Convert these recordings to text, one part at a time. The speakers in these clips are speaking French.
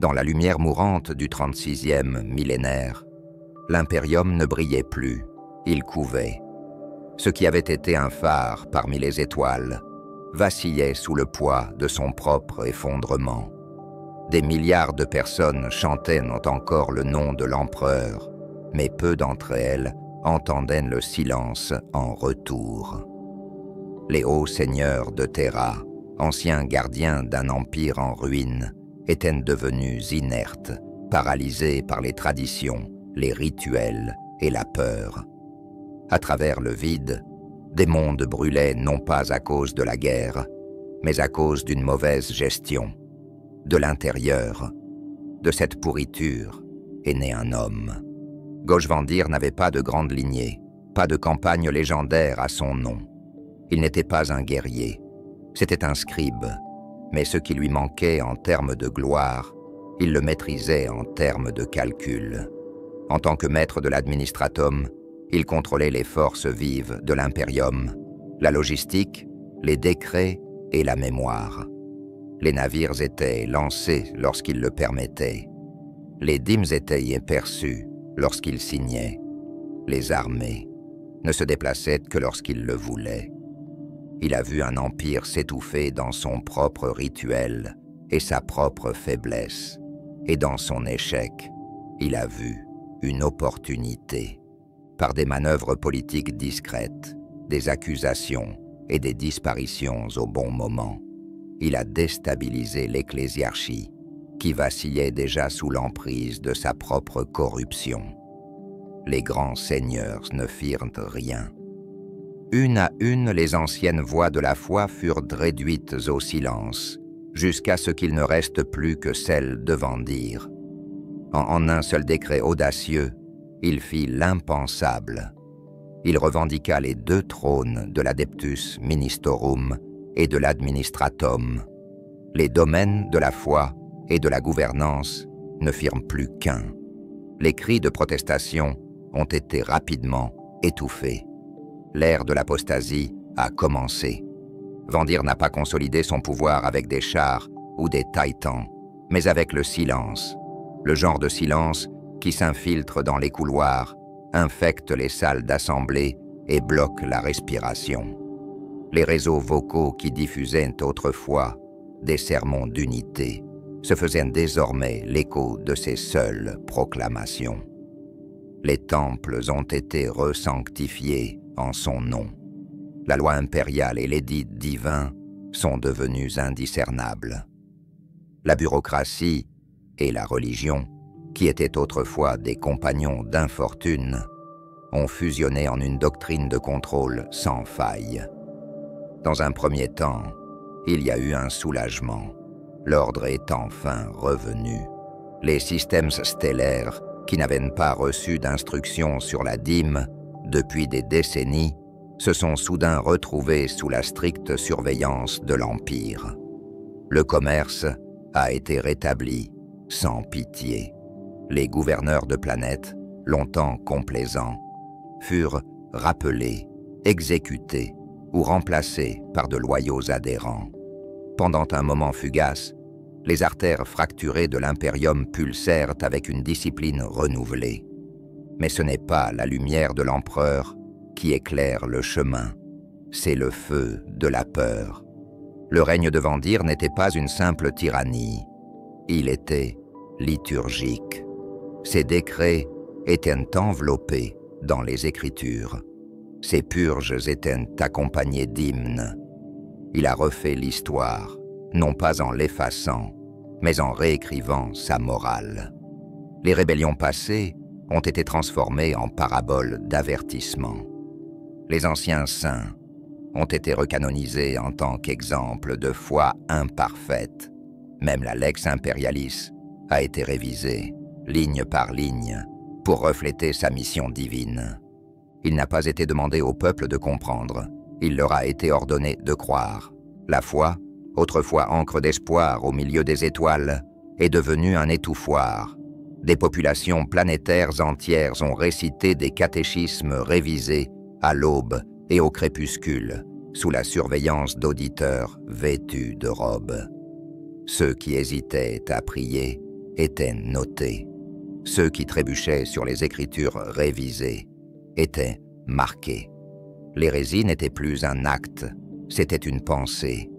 Dans la lumière mourante du 36e millénaire, l'impérium ne brillait plus, il couvait. Ce qui avait été un phare parmi les étoiles vacillait sous le poids de son propre effondrement. Des milliards de personnes chantaient encore le nom de l'empereur, mais peu d'entre elles entendaient le silence en retour. Les hauts seigneurs de Terra, anciens gardiens d'un empire en ruine, étaient devenus inertes, paralysés par les traditions, les rituels et la peur. À travers le vide, des mondes brûlaient non pas à cause de la guerre, mais à cause d'une mauvaise gestion. De l'intérieur, de cette pourriture, est né un homme. Gojvandir n'avait pas de grande lignée, pas de campagne légendaire à son nom. Il n'était pas un guerrier, c'était un scribe, mais ce qui lui manquait en termes de gloire, il le maîtrisait en termes de calcul. En tant que maître de l'administratum, il contrôlait les forces vives de l'impérium, la logistique, les décrets et la mémoire. Les navires étaient lancés lorsqu'il le permettait. Les dîmes étaient perçus lorsqu'il signait. Les armées ne se déplaçaient que lorsqu'il le voulait. Il a vu un empire s'étouffer dans son propre rituel et sa propre faiblesse. Et dans son échec, il a vu une opportunité. Par des manœuvres politiques discrètes, des accusations et des disparitions au bon moment, il a déstabilisé l'ecclésiarchie, qui vacillait déjà sous l'emprise de sa propre corruption. Les grands seigneurs ne firent rien. Une à une, les anciennes voix de la foi furent réduites au silence, jusqu'à ce qu'il ne reste plus que celle de Vandir. En un seul décret audacieux, il fit l'impensable. Il revendiqua les deux trônes de l'Adeptus Ministorum et de l'Administratum. Les domaines de la foi et de la gouvernance ne firent plus qu'un. Les cris de protestation ont été rapidement étouffés. L'ère de l'apostasie a commencé. Vandir n'a pas consolidé son pouvoir avec des chars ou des titans, mais avec le silence, le genre de silence qui s'infiltre dans les couloirs, infecte les salles d'assemblée et bloque la respiration. Les réseaux vocaux qui diffusaient autrefois des sermons d'unité se faisaient désormais l'écho de ces seules proclamations. Les temples ont été resanctifiés en son nom. La loi impériale et l'édit divin sont devenus indiscernables. La bureaucratie et la religion, qui étaient autrefois des compagnons d'infortune, ont fusionné en une doctrine de contrôle sans faille. Dans un premier temps, il y a eu un soulagement. L'ordre est enfin revenu. Les systèmes stellaires, qui n'avaient pas reçu d'instructions sur la dîme depuis des décennies, se sont soudain retrouvés sous la stricte surveillance de l'Empire. Le commerce a été rétabli sans pitié. Les gouverneurs de planètes, longtemps complaisants, furent rappelés, exécutés ou remplacés par de loyaux adhérents. Pendant un moment fugace, les artères fracturées de l'impérium pulsèrent avec une discipline renouvelée. Mais ce n'est pas la lumière de l'empereur qui éclaire le chemin, c'est le feu de la peur. Le règne de Vandir n'était pas une simple tyrannie, il était liturgique. Ses décrets étaient enveloppés dans les Écritures. Ses purges étaient accompagnées d'hymnes. Il a refait l'histoire, non pas en l'effaçant, mais en réécrivant sa morale. Les rébellions passées ont été transformées en paraboles d'avertissement. Les anciens saints ont été recanonisés en tant qu'exemple de foi imparfaite. Même la Lex Imperialis a été révisée, ligne par ligne, pour refléter sa mission divine. Il n'a pas été demandé au peuple de comprendre, il leur a été ordonné de croire. La foi, autrefois encre d'espoir au milieu des étoiles, est devenue un étouffoir. Des populations planétaires entières ont récité des catéchismes révisés à l'aube et au crépuscule, sous la surveillance d'auditeurs vêtus de robes. Ceux qui hésitaient à prier étaient notés. Ceux qui trébuchaient sur les écritures révisées étaient marqués. L'hérésie n'était plus un acte, c'était une pensée,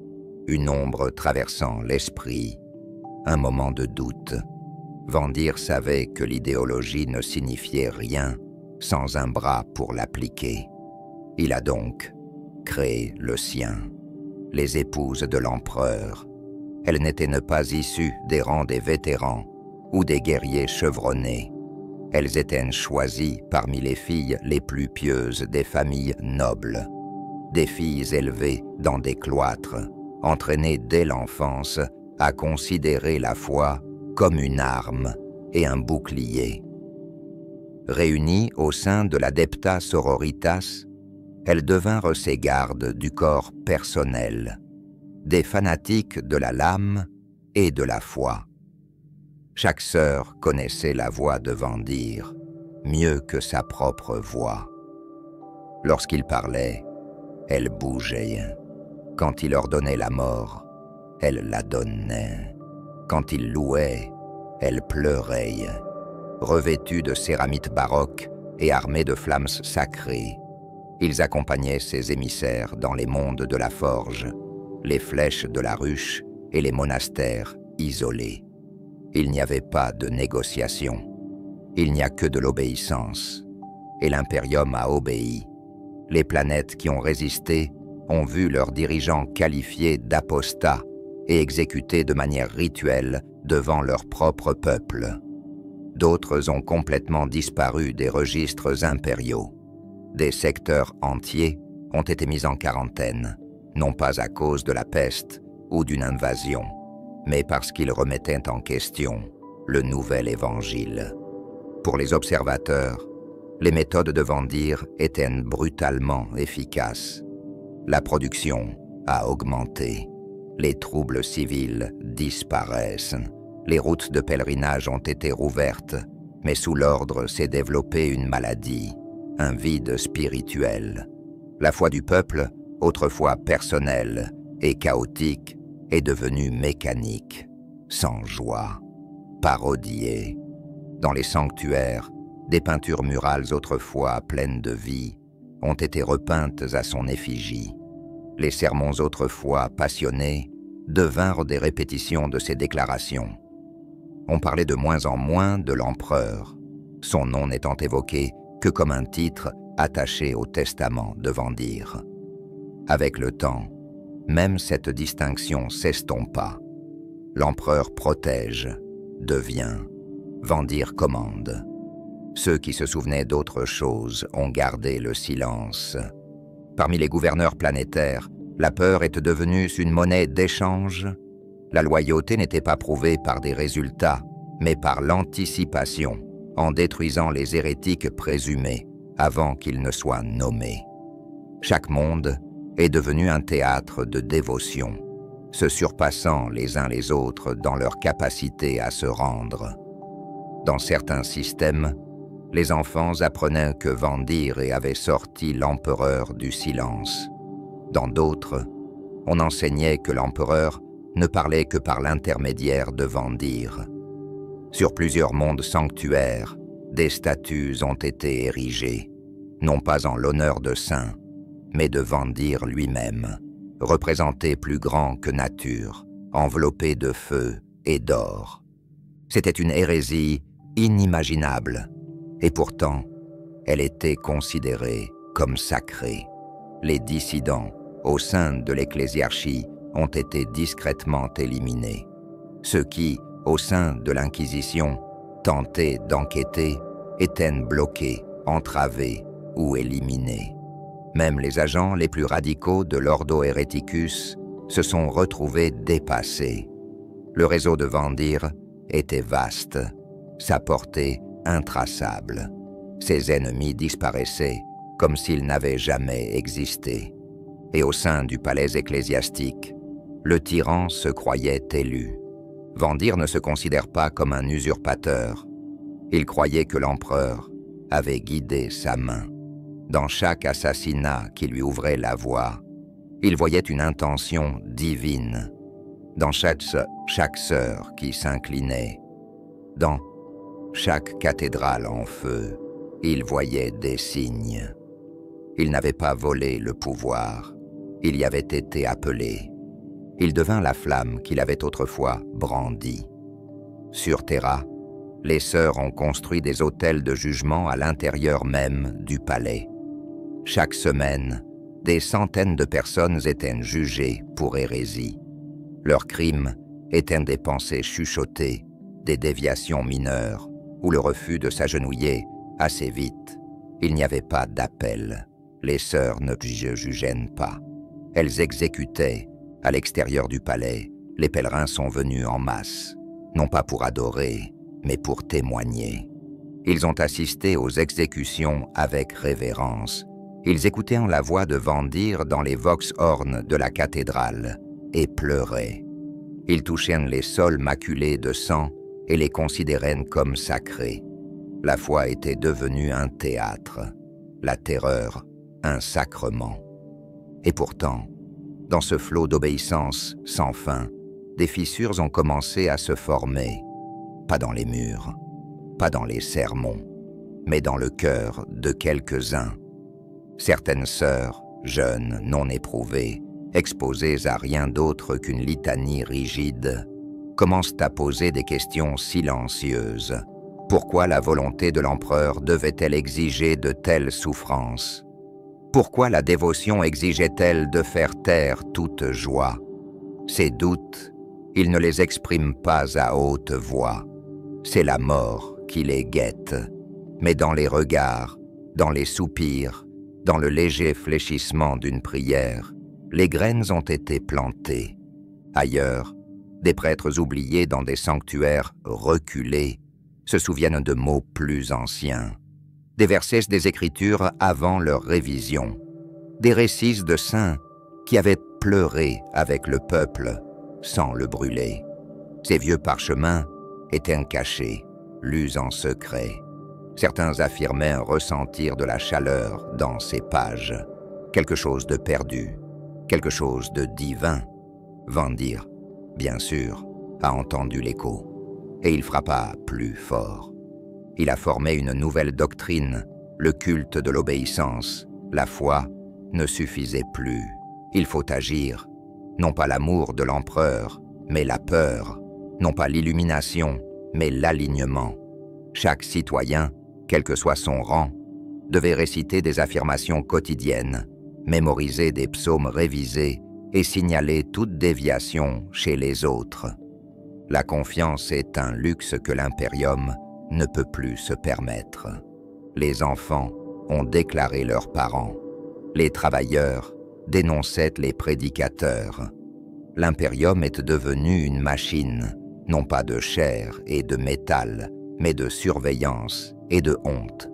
une ombre traversant l'esprit, un moment de doute. Vandir savait que l'idéologie ne signifiait rien sans un bras pour l'appliquer. Il a donc créé le sien, les épouses de l'empereur. Elles n'étaient pas issues des rangs des vétérans ou des guerriers chevronnés. Elles étaient choisies parmi les filles les plus pieuses des familles nobles, des filles élevées dans des cloîtres, entraînées dès l'enfance à considérer la foi comme une arme et un bouclier. Réunies au sein de l'Adepta Sororitas, elles devinrent ses gardes du corps personnel, des fanatiques de la lame et de la foi. Chaque sœur connaissait la voix de Vandir, mieux que sa propre voix. Lorsqu'il parlait, elle bougeait. Quand il ordonnait la mort, elle la donnait. Quand il louait, elle pleurait. Revêtus de céramites baroques et armés de flammes sacrées, ils accompagnaient ses émissaires dans les mondes de la forge, les flèches de la ruche et les monastères isolés. Il n'y avait pas de négociation. Il n'y a que de l'obéissance. Et l'Imperium a obéi. Les planètes qui ont résisté ont vu leurs dirigeants qualifiés d'apostats et exécutés de manière rituelle devant leur propre peuple. D'autres ont complètement disparu des registres impériaux. Des secteurs entiers ont été mis en quarantaine, non pas à cause de la peste ou d'une invasion, mais parce qu'ils remettaient en question le nouvel évangile. Pour les observateurs, les méthodes de Vandir étaient brutalement efficaces. La production a augmenté, les troubles civils disparaissent, les routes de pèlerinage ont été rouvertes, mais sous l'ordre s'est développée une maladie, un vide spirituel. La foi du peuple, autrefois personnelle et chaotique, est devenue mécanique, sans joie, parodiée. Dans les sanctuaires, des peintures murales autrefois pleines de vie ont été repeintes à son effigie. Les sermons autrefois passionnés devinrent des répétitions de ses déclarations. On parlait de moins en moins de l'empereur, son nom n'étant évoqué que comme un titre attaché au testament de Vandir. Avec le temps, même cette distinction s'estompa. L'empereur protège, devient, Vandir commande. Ceux qui se souvenaient d'autre chose ont gardé le silence. Parmi les gouverneurs planétaires, la peur est devenue une monnaie d'échange. La loyauté n'était pas prouvée par des résultats, mais par l'anticipation, en détruisant les hérétiques présumés avant qu'ils ne soient nommés. Chaque monde est devenu un théâtre de dévotion, se surpassant les uns les autres dans leur capacité à se rendre. Dans certains systèmes, les enfants apprenaient que Vandir avait sorti l'empereur du silence. Dans d'autres, on enseignait que l'empereur ne parlait que par l'intermédiaire de Vandir. Sur plusieurs mondes sanctuaires, des statues ont été érigées, non pas en l'honneur de saints, mais de Vandir lui-même, représenté plus grand que nature, enveloppé de feu et d'or. C'était une hérésie inimaginable, et pourtant, elle était considérée comme sacrée. Les dissidents, au sein de l'ecclésiarchie, ont été discrètement éliminés. Ceux qui, au sein de l'Inquisition, tentaient d'enquêter, étaient bloqués, entravés ou éliminés. Même les agents les plus radicaux de l'Ordo Hereticus se sont retrouvés dépassés. Le réseau de Vandir était vaste, sa portée intraçable. Ses ennemis disparaissaient comme s'ils n'avaient jamais existé. Et au sein du palais ecclésiastique, le tyran se croyait élu. Vandir ne se considère pas comme un usurpateur. Il croyait que l'empereur avait guidé sa main. Dans chaque assassinat qui lui ouvrait la voie, il voyait une intention divine. Dans chaque sœur qui s'inclinait, Dans chaque cathédrale en feu, il voyait des signes. Il n'avait pas volé le pouvoir, il y avait été appelé. Il devint la flamme qu'il avait autrefois brandie. Sur Terra, les sœurs ont construit des hôtels de jugement à l'intérieur même du palais. Chaque semaine, des centaines de personnes étaient jugées pour hérésie. Leurs crimes étaient des pensées chuchotées, des déviations mineures ou le refus de s'agenouiller assez vite. Il n'y avait pas d'appel. Les sœurs ne jugeaient pas. Elles exécutaient. À l'extérieur du palais, les pèlerins sont venus en masse, non pas pour adorer, mais pour témoigner. Ils ont assisté aux exécutions avec révérence. Ils écoutaient la voix de Vandir dans les vox-horns de la cathédrale et pleuraient. Ils touchaient les sols maculés de sang et les considéraient comme sacrés. La foi était devenue un théâtre, la terreur un sacrement. Et pourtant, dans ce flot d'obéissance sans fin, des fissures ont commencé à se former, pas dans les murs, pas dans les sermons, mais dans le cœur de quelques-uns. Certaines sœurs, jeunes, non éprouvées, exposées à rien d'autre qu'une litanie rigide, commencent à poser des questions silencieuses. Pourquoi la volonté de l'empereur devait-elle exiger de telles souffrances? Pourquoi la dévotion exigeait-elle de faire taire toute joie? Ces doutes, ils ne les expriment pas à haute voix. C'est la mort qui les guette. Mais dans les regards, dans les soupirs, dans le léger fléchissement d'une prière, les graines ont été plantées. Ailleurs, des prêtres oubliés dans des sanctuaires reculés se souviennent de mots plus anciens, des versets des Écritures avant leur révision, des récits de saints qui avaient pleuré avec le peuple sans le brûler. Ces vieux parchemins étaient cachés, lus en secret. Certains affirmaient ressentir de la chaleur dans ces pages, quelque chose de perdu, quelque chose de divin. Vandir, bien sûr, a entendu l'écho, et il frappa plus fort. Il a formé une nouvelle doctrine, le culte de l'obéissance. La foi ne suffisait plus. Il faut agir, non pas l'amour de l'empereur, mais la peur, non pas l'illumination, mais l'alignement. Chaque citoyen, quel que soit son rang, devait réciter des affirmations quotidiennes, mémoriser des psaumes révisés et signaler toute déviation chez les autres. La confiance est un luxe que l'impérium ne peut plus se permettre. Les enfants ont déclaré leurs parents. Les travailleurs dénonçaient les prédicateurs. L'impérium est devenu une machine, non pas de chair et de métal, mais de surveillance et de honte.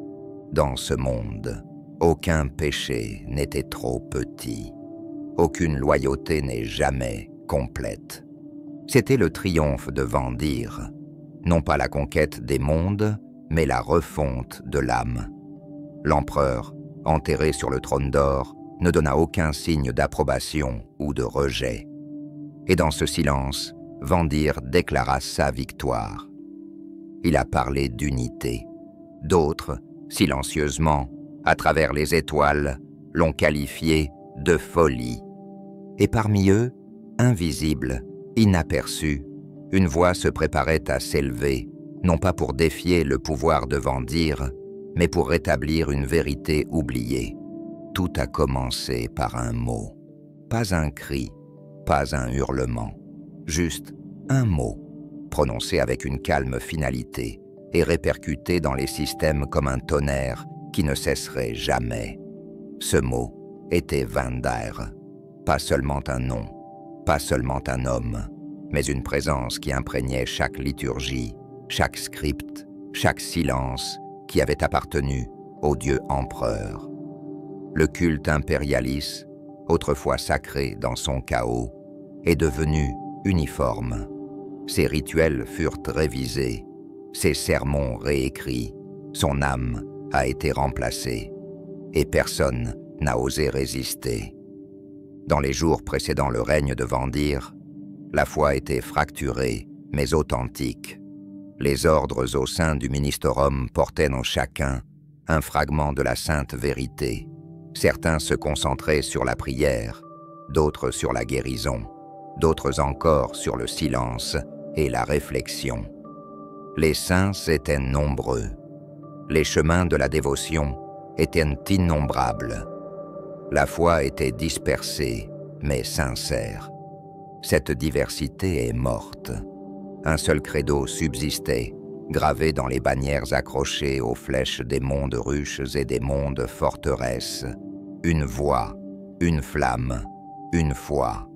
Dans ce monde, aucun péché n'était trop petit. Aucune loyauté n'est jamais complète. C'était le triomphe de Vandir, non pas la conquête des mondes, mais la refonte de l'âme. L'empereur, enterré sur le trône d'or, ne donna aucun signe d'approbation ou de rejet. Et dans ce silence, Vandir déclara sa victoire. Il a parlé d'unité. D'autres, silencieusement, à travers les étoiles, l'ont qualifié de folie. Et parmi eux, invisible, inaperçu, une voix se préparait à s'élever, non pas pour défier le pouvoir de Vandir, mais pour rétablir une vérité oubliée. Tout a commencé par un mot, pas un cri, pas un hurlement, juste un mot, prononcé avec une calme finalité et répercuté dans les systèmes comme un tonnerre qui ne cesserait jamais. Ce mot était Vander, pas seulement un nom, pas seulement un homme, mais une présence qui imprégnait chaque liturgie, chaque script, chaque silence qui avait appartenu au dieu empereur. Le culte impérialiste, autrefois sacré dans son chaos, est devenu uniforme. Ses rituels furent révisés, ses sermons réécrits, son âme a été remplacée, et personne n'a osé résister. Dans les jours précédant le règne de Vandir, la foi était fracturée, mais authentique. Les ordres au sein du ministorum portaient en chacun un fragment de la sainte vérité. Certains se concentraient sur la prière, d'autres sur la guérison, d'autres encore sur le silence et la réflexion. Les saints étaient nombreux. Les chemins de la dévotion étaient innombrables. La foi était dispersée, mais sincère. Cette diversité est morte. Un seul credo subsistait, gravé dans les bannières accrochées aux flèches des mondes ruches et des mondes forteresses. Une voix, une flamme, une foi.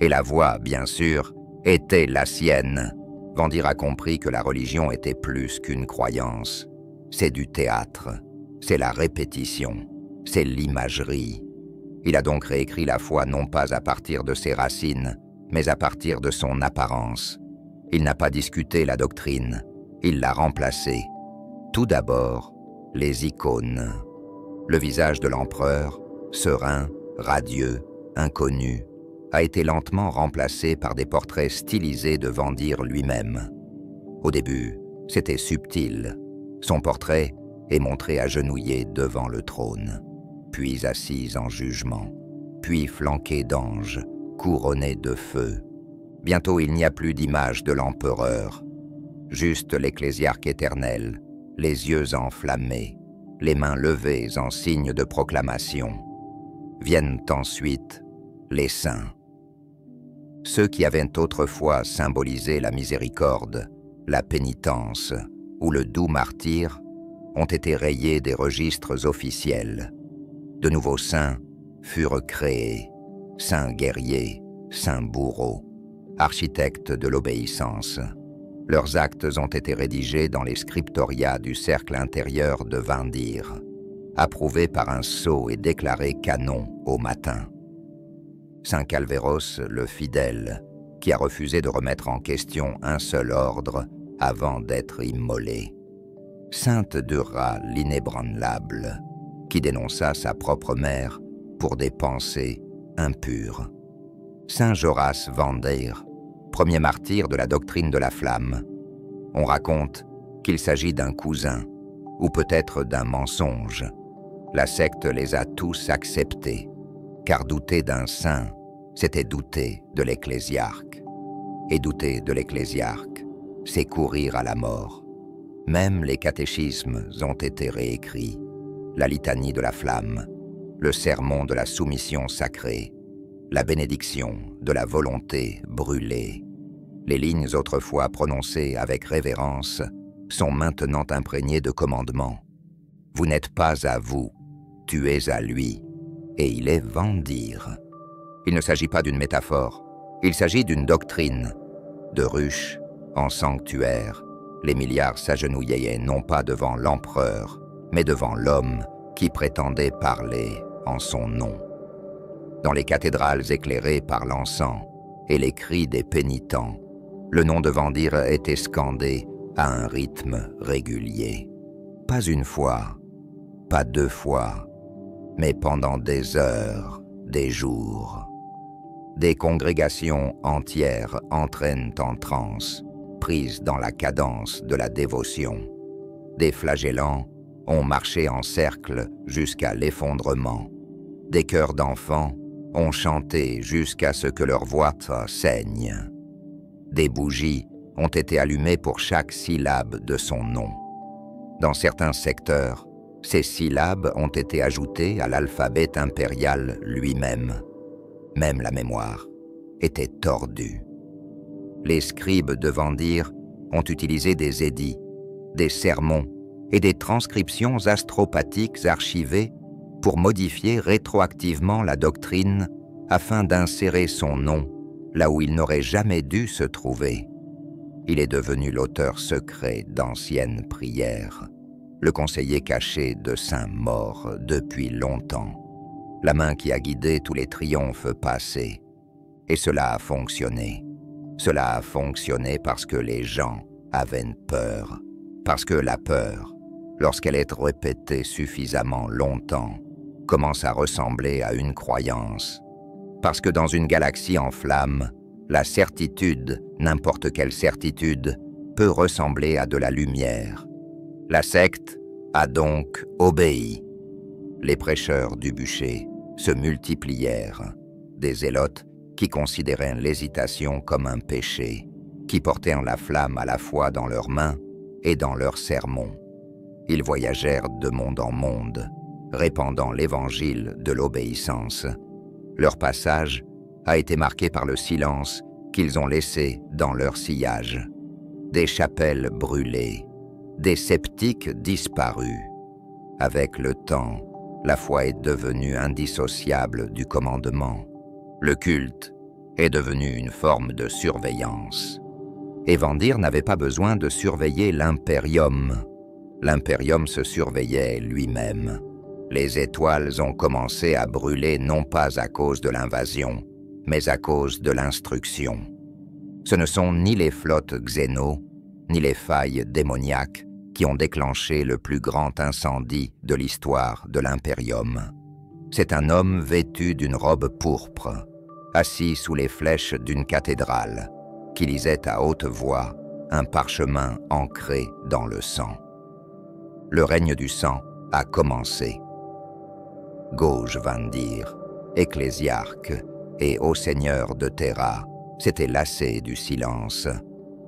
Et la voix, bien sûr, était la sienne. Vendir a compris que la religion était plus qu'une croyance. C'est du théâtre, c'est la répétition, c'est l'imagerie. Il a donc réécrit la foi non pas à partir de ses racines, mais à partir de son apparence. Il n'a pas discuté la doctrine, il l'a remplacée. Tout d'abord, les icônes. Le visage de l'empereur, serein, radieux, inconnu, a été lentement remplacé par des portraits stylisés de Vendir lui-même. Au début, c'était subtil. Son portrait est montré agenouillé devant le trône, puis assis en jugement, puis flanqué d'anges, couronné de feu. Bientôt il n'y a plus d'image de l'empereur, juste l'ecclésiarque éternel, les yeux enflammés, les mains levées en signe de proclamation. Viennent ensuite les saints. Ceux qui avaient autrefois symbolisé la miséricorde, la pénitence ou le doux martyre ont été rayés des registres officiels. De nouveaux saints furent créés, saints guerriers, saints bourreaux, architectes de l'obéissance. Leurs actes ont été rédigés dans les scriptoria du cercle intérieur de Vendir, approuvés par un sceau et déclarés canon au matin. Saint Calvéros, le fidèle, qui a refusé de remettre en question un seul ordre avant d'être immolé. Sainte Dura, l'inébranlable, qui dénonça sa propre mère pour des pensées impures. Saint Joras Vendir, premier martyr de la doctrine de la flamme. On raconte qu'il s'agit d'un cousin, ou peut-être d'un mensonge. La secte les a tous acceptés, car douter d'un saint, c'était douter de l'ecclésiarque. Et douter de l'ecclésiarque, c'est courir à la mort. Même les catéchismes ont été réécrits. La litanie de la flamme, le sermon de la soumission sacrée, la bénédiction de la volonté brûlée. Les lignes autrefois prononcées avec révérence sont maintenant imprégnées de commandements. Vous n'êtes pas à vous, tu es à lui, et il est Vendir. Il ne s'agit pas d'une métaphore, il s'agit d'une doctrine. De ruche en sanctuaire, les milliards s'agenouillaient non pas devant l'empereur, mais devant l'homme qui prétendait parler en son nom. Dans les cathédrales éclairées par l'encens et les cris des pénitents, le nom de Vendir était scandé à un rythme régulier. Pas une fois, pas deux fois, mais pendant des heures, des jours. Des congrégations entières entraînent en transe, prises dans la cadence de la dévotion. Des flagellants ont marché en cercle jusqu'à l'effondrement. Des chœurs d'enfants ont chanté jusqu'à ce que leur voix saigne. Des bougies ont été allumées pour chaque syllabe de son nom. Dans certains secteurs, ces syllabes ont été ajoutées à l'alphabet impérial lui-même. Même la mémoire était tordue. Les scribes de Vendir ont utilisé des édits, des sermons et des transcriptions astropathiques archivées pour modifier rétroactivement la doctrine afin d'insérer son nom là où il n'aurait jamais dû se trouver. Il est devenu l'auteur secret d'anciennes prières, le conseiller caché de saints morts depuis longtemps, la main qui a guidé tous les triomphes passés. Et cela a fonctionné. Cela a fonctionné parce que les gens avaient peur. Parce que la peur, lorsqu'elle est répétée suffisamment longtemps, commence à ressembler à une croyance. Parce que dans une galaxie en flammes, la certitude, n'importe quelle certitude, peut ressembler à de la lumière. La secte a donc obéi. Les prêcheurs du bûcher se multiplièrent, des zélotes qui considéraient l'hésitation comme un péché, qui portèrent la flamme à la fois dans leurs mains et dans leurs sermons. Ils voyagèrent de monde en monde, répandant l'évangile de l'obéissance. Leur passage a été marqué par le silence qu'ils ont laissé dans leur sillage. Des chapelles brûlées, des sceptiques disparus. Avec le temps, la foi est devenue indissociable du commandement. Le culte est devenu une forme de surveillance. Evandir n'avait pas besoin de surveiller l'impérium. L'impérium se surveillait lui-même. Les étoiles ont commencé à brûler non pas à cause de l'invasion, mais à cause de l'instruction. Ce ne sont ni les flottes xéno, ni les failles démoniaques qui ont déclenché le plus grand incendie de l'histoire de l'impérium. C'est un homme vêtu d'une robe pourpre, assis sous les flèches d'une cathédrale, qui lisait à haute voix un parchemin ancré dans le sang. Le règne du sang a commencé. Gauge Vandir, ecclésiarque et haut seigneur de Terra, s'étaient lassés du silence.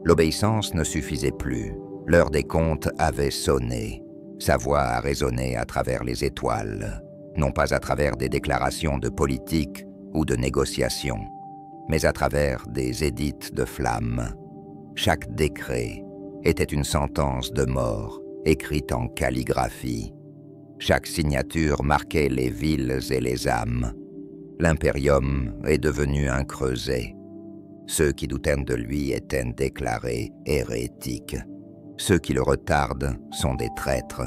L'obéissance ne suffisait plus. L'heure des comptes avait sonné. Sa voix a résonné à travers les étoiles, non pas à travers des déclarations de politique ou de négociations, mais à travers des édits de flamme. Chaque décret était une sentence de mort, écrite en calligraphie. Chaque signature marquait les villes et les âmes. L'impérium est devenu un creuset. Ceux qui doutèrent de lui étaient déclarés hérétiques. Ceux qui le retardent sont des traîtres.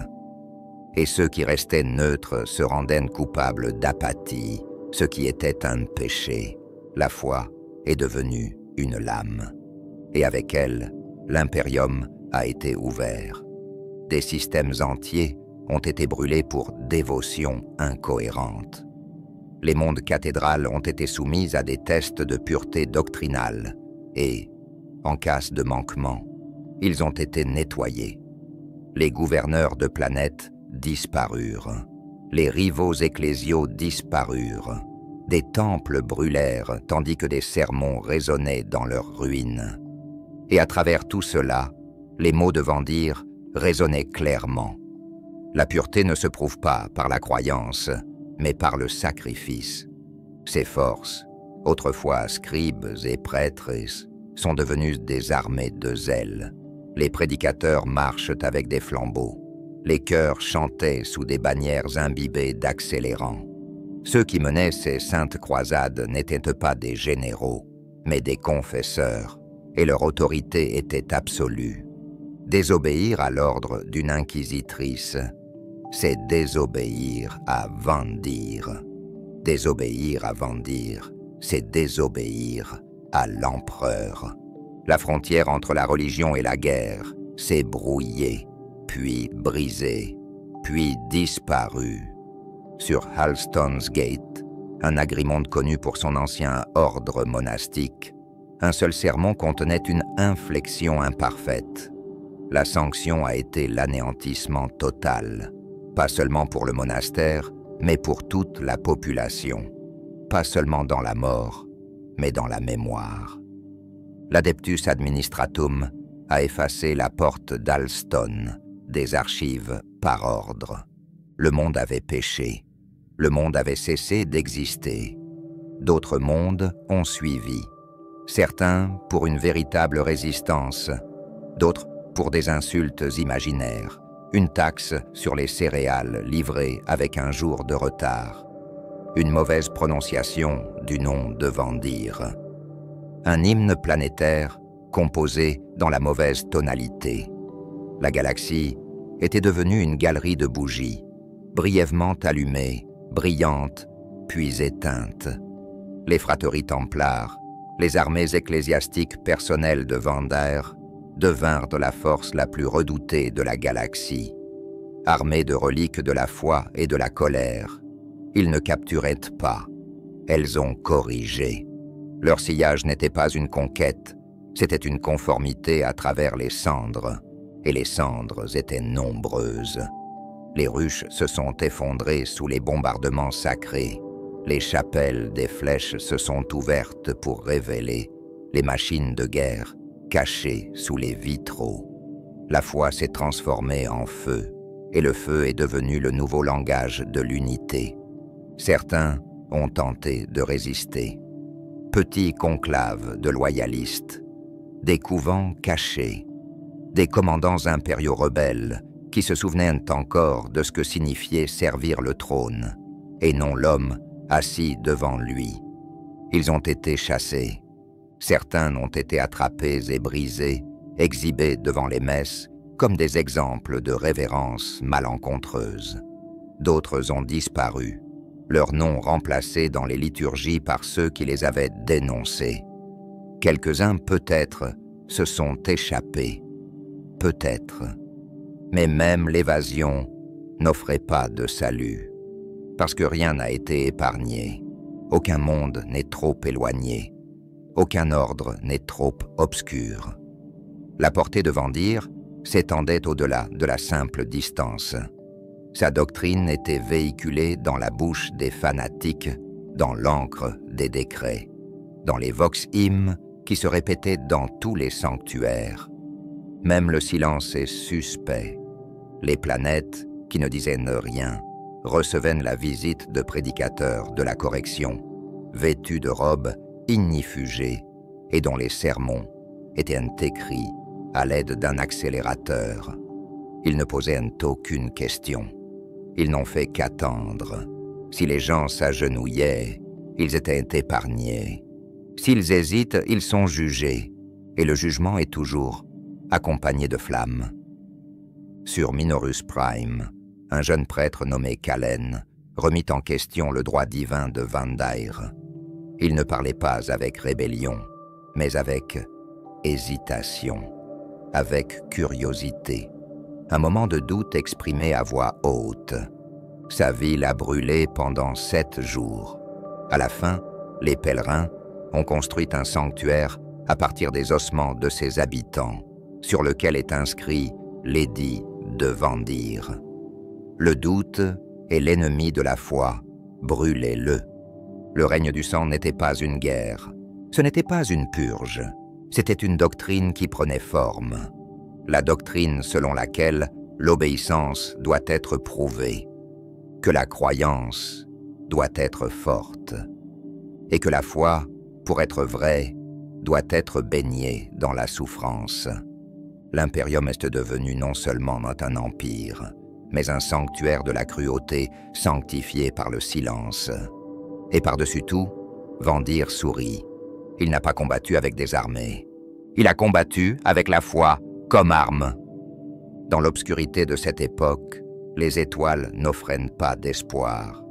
Et ceux qui restaient neutres se rendaient coupables d'apathie, ce qui était un péché. La foi est devenue une lame. Et avec elle, l'impérium a été ouvert. Des systèmes entiers ont été brûlés pour dévotion incohérente. Les mondes cathédrales ont été soumis à des tests de pureté doctrinale et, en cas de manquement, ils ont été nettoyés. Les gouverneurs de planètes disparurent. Les rivaux ecclésiaux disparurent. Des temples brûlèrent tandis que des sermons résonnaient dans leurs ruines. Et à travers tout cela, les mots de Vandir résonnaient clairement. La pureté ne se prouve pas par la croyance, mais par le sacrifice. Ces forces, autrefois scribes et prêtres, sont devenues des armées de zèle. Les prédicateurs marchent avec des flambeaux. Les chœurs chantaient sous des bannières imbibées d'accélérants. Ceux qui menaient ces saintes croisades n'étaient pas des généraux, mais des confesseurs, et leur autorité était absolue. Désobéir à l'ordre d'une inquisitrice, c'est désobéir à Vandir. Désobéir à Vandir, c'est désobéir à l'empereur. La frontière entre la religion et la guerre s'est brouillée, puis brisée, puis disparue. Sur Halstone's Gate, un agrimonde connu pour son ancien ordre monastique, un seul sermon contenait une inflexion imparfaite. La sanction a été l'anéantissement total, pas seulement pour le monastère, mais pour toute la population, pas seulement dans la mort, mais dans la mémoire. L'Adeptus Administratum a effacé la porte d'Halstone des archives par ordre. Le monde avait péché. Le monde avait cessé d'exister. D'autres mondes ont suivi. Certains pour une véritable résistance, d'autres pour des insultes imaginaires, une taxe sur les céréales livrées avec un jour de retard, une mauvaise prononciation du nom de Vandir, un hymne planétaire composé dans la mauvaise tonalité. La galaxie était devenue une galerie de bougies, brièvement allumées, brillantes, puis éteintes. Les frateries templares, les armées ecclésiastiques personnelles de Vandir devinrent la force la plus redoutée de la galaxie. Armées de reliques de la foi et de la colère, ils ne capturaient pas, elles ont corrigé. Leur sillage n'était pas une conquête, C'était une conformité à travers les cendres, et les cendres étaient nombreuses. Les ruches se sont effondrées sous les bombardements sacrés. Les chapelles des flèches se sont ouvertes pour révéler les machines de guerre cachées sous les vitraux. La foi s'est transformée en feu, et le feu est devenu le nouveau langage de l'unité. Certains ont tenté de résister. Petits conclaves de loyalistes, des couvents cachés, des commandants impériaux rebelles qui se souvenaient encore de ce que signifiait servir le trône, et non l'homme assis devant lui. Ils ont été chassés. Certains ont été attrapés et brisés, exhibés devant les messes comme des exemples de révérence malencontreuse. D'autres ont disparu, leurs noms remplacés dans les liturgies par ceux qui les avaient dénoncés. Quelques-uns, peut-être, se sont échappés. Peut-être. Mais même l'évasion n'offrait pas de salut. Parce que rien n'a été épargné. Aucun monde n'est trop éloigné. Aucun ordre n'est trop obscur. La portée de Vendir s'étendait au-delà de la simple distance. Sa doctrine était véhiculée dans la bouche des fanatiques, dans l'encre des décrets, dans les vox-hymnes qui se répétaient dans tous les sanctuaires. Même le silence est suspect. Les planètes, qui ne disaient rien, recevaient la visite de prédicateurs de la correction, vêtus de robes ignifugées et dont les sermons étaient écrits à l'aide d'un accélérateur. Ils ne posaient aucune question. Ils n'ont fait qu'attendre. Si les gens s'agenouillaient, ils étaient épargnés. S'ils hésitent, ils sont jugés, et le jugement est toujours accompagné de flammes. Sur Minorus Prime, un jeune prêtre nommé Calen remit en question le droit divin de Vandir. Il ne parlait pas avec rébellion, mais avec hésitation, avec curiosité. Un moment de doute exprimé à voix haute. Sa ville a brûlé pendant 7 jours. À la fin, les pèlerins ont construit un sanctuaire à partir des ossements de ses habitants, sur lequel est inscrit l'édit de Vendir. Le doute est l'ennemi de la foi, brûlez-le. Le règne du sang n'était pas une guerre, ce n'était pas une purge, c'était une doctrine qui prenait forme. La doctrine selon laquelle l'obéissance doit être prouvée, que la croyance doit être forte, et que la foi, pour être vraie, doit être baignée dans la souffrance. L'impérium est devenu non seulement un empire, mais un sanctuaire de la cruauté sanctifié par le silence. Et par-dessus tout, Vendir sourit. Il n'a pas combattu avec des armées. Il a combattu avec la foi comme arme. Dans l'obscurité de cette époque, les étoiles n'offraient pas d'espoir.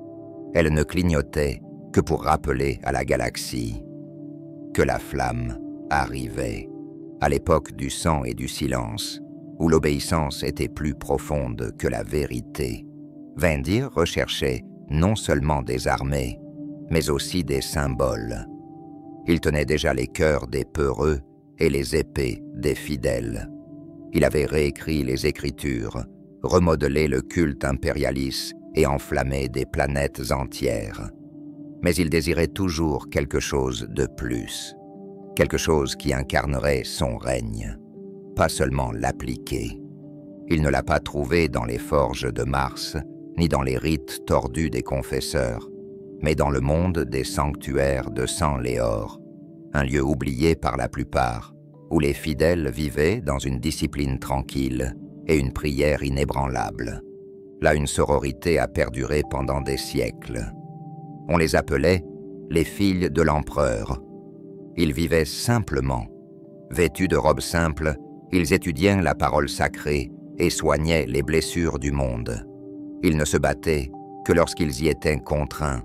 Elles ne clignotaient que pour rappeler à la galaxie que la flamme arrivait. À l'époque du sang et du silence, où l'obéissance était plus profonde que la vérité, Vendir recherchait non seulement des armées, mais aussi des symboles. Il tenait déjà les cœurs des peureux et les épées des fidèles. Il avait réécrit les Écritures, remodelé le culte impérialiste et enflammé des planètes entières. Mais il désirait toujours quelque chose de plus, quelque chose qui incarnerait son règne, pas seulement l'appliquer. Il ne l'a pas trouvé dans les forges de Mars, ni dans les rites tordus des confesseurs, mais dans le monde des sanctuaires de sang et or, un lieu oublié par la plupart, où les fidèles vivaient dans une discipline tranquille et une prière inébranlable. Là, une sororité a perduré pendant des siècles. On les appelait les filles de l'empereur. Ils vivaient simplement. Vêtus de robes simples, ils étudiaient la parole sacrée et soignaient les blessures du monde. Ils ne se battaient que lorsqu'ils y étaient contraints,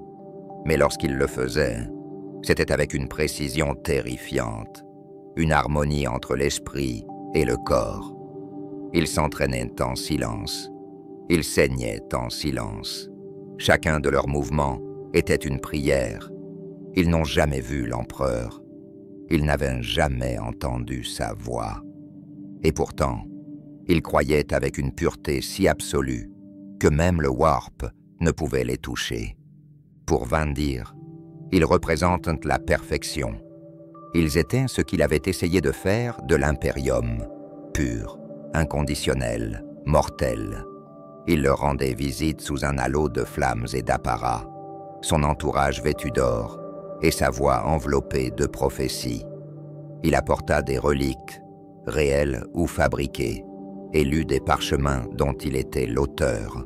mais lorsqu'ils le faisaient, c'était avec une précision terrifiante, une harmonie entre l'esprit et le corps. Ils s'entraînaient en silence, ils saignaient en silence. Chacun de leurs mouvements était une prière. Ils n'ont jamais vu l'empereur. Ils n'avaient jamais entendu sa voix. Et pourtant, ils croyaient avec une pureté si absolue que même le warp ne pouvait les toucher. Pour Vandir, ils représentent la perfection. Ils étaient ce qu'il avait essayé de faire de l'impérium, pur, inconditionnel, mortel. Il leur rendait visite sous un halo de flammes et d'apparats, son entourage vêtu d'or et sa voix enveloppée de prophéties. Il apporta des reliques, réelles ou fabriquées, et lut des parchemins dont il était l'auteur.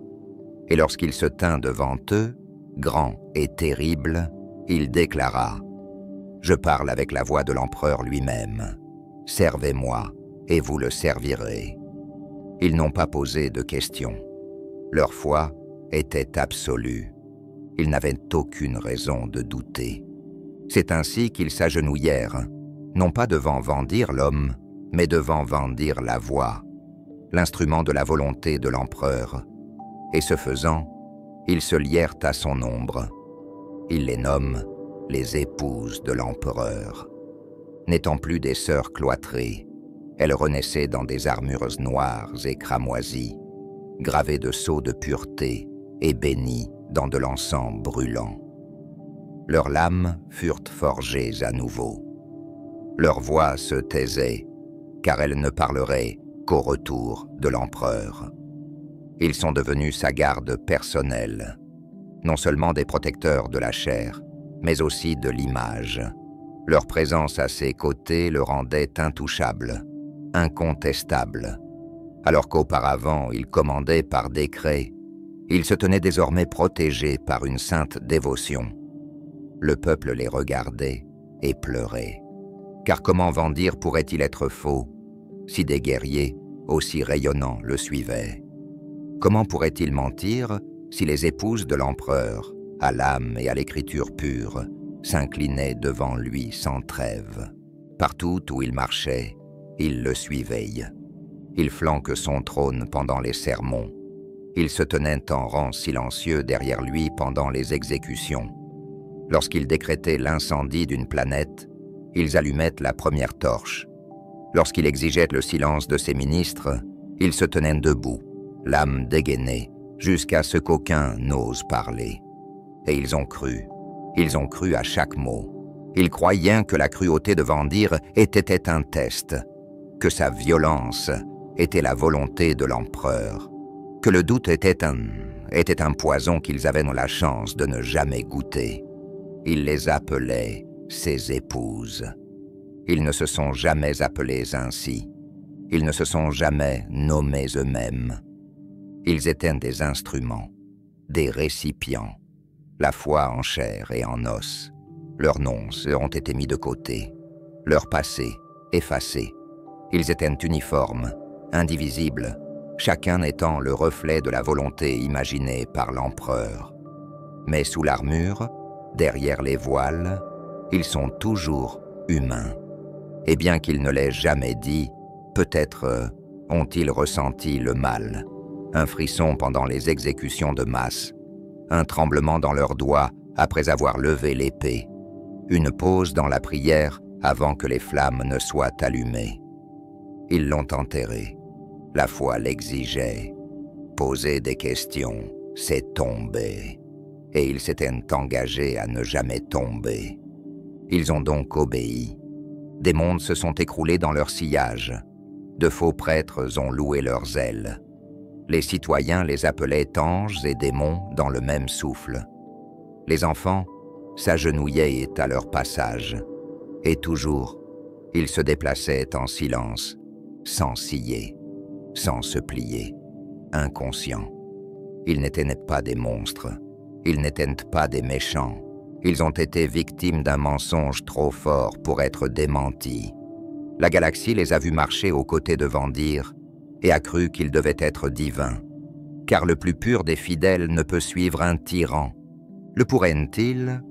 Et lorsqu'il se tint devant eux, grand et terrible, il déclara « Je parle avec la voix de l'empereur lui-même. Servez-moi, et vous le servirez. » Ils n'ont pas posé de questions. Leur foi était absolue. Ils n'avaient aucune raison de douter. C'est ainsi qu'ils s'agenouillèrent, non pas devant Vandir l'homme, mais devant Vandir la voix, l'instrument de la volonté de l'empereur. Et ce faisant, ils se lièrent à son ombre. Il les nomme les épouses de l'empereur. N'étant plus des sœurs cloîtrées, elles renaissaient dans des armures noires et cramoisies, gravées de sceaux de pureté et bénies dans de l'encens brûlant. Leurs lames furent forgées à nouveau. Leur voix se taisait, car elles ne parleraient qu'au retour de l'empereur. Ils sont devenus sa garde personnelle, non seulement des protecteurs de la chair, mais aussi de l'image. Leur présence à ses côtés le rendait intouchable, incontestable. Alors qu'auparavant il commandait par décret, il se tenait désormais protégé par une sainte dévotion. Le peuple les regardait et pleurait. Car comment Vandir pourrait-il être faux si des guerriers aussi rayonnants le suivaient? Comment pourrait-il mentir si les épouses de l'empereur, à l'âme et à l'écriture pure, s'inclinaient devant lui sans trêve? Partout où il marchait, ils le suivaient. Il flanque son trône pendant les sermons. Il se tenait en rang silencieux derrière lui pendant les exécutions. Lorsqu'il décrétait l'incendie d'une planète, ils allumaient la première torche. Lorsqu'il exigeait le silence de ses ministres, ils se tenaient debout, l'âme dégainée, jusqu'à ce qu'aucun n'ose parler. Et ils ont cru à chaque mot. Ils croyaient que la cruauté de Vandir était un test, que sa violence était la volonté de l'empereur, que le doute était un poison qu'ils avaient la chance de ne jamais goûter. Il les appelait ses épouses. Ils ne se sont jamais appelés ainsi. Ils ne se sont jamais nommés eux-mêmes. Ils étaient des instruments, des récipients, la foi en chair et en os. Leurs noms ont été mis de côté, leur passé effacé. Ils étaient uniformes, indivisibles, chacun étant le reflet de la volonté imaginée par l'empereur. Mais sous l'armure, derrière les voiles, ils sont toujours humains. Et bien qu'ils ne l'aient jamais dit, peut-être ont-ils ressenti le mal, un frisson pendant les exécutions de masse, un tremblement dans leurs doigts après avoir levé l'épée, une pause dans la prière avant que les flammes ne soient allumées. Ils l'ont enterré, la foi l'exigeait. Poser des questions, c'est tomber. Et ils s'étaient engagés à ne jamais tomber. Ils ont donc obéi. Des mondes se sont écroulés dans leur sillage. De faux prêtres ont loué leurs ailes. Les citoyens les appelaient anges et démons dans le même souffle. Les enfants s'agenouillaient à leur passage. Et toujours, ils se déplaçaient en silence, sans scier, sans se plier, inconscients. Ils n'étaient pas des monstres. Ils n'étaient pas des méchants. Ils ont été victimes d'un mensonge trop fort pour être démentis. La galaxie les a vus marcher aux côtés de Vandir et a cru qu'ils devaient être divins. Car le plus pur des fidèles ne peut suivre un tyran. Le pourraient-ils?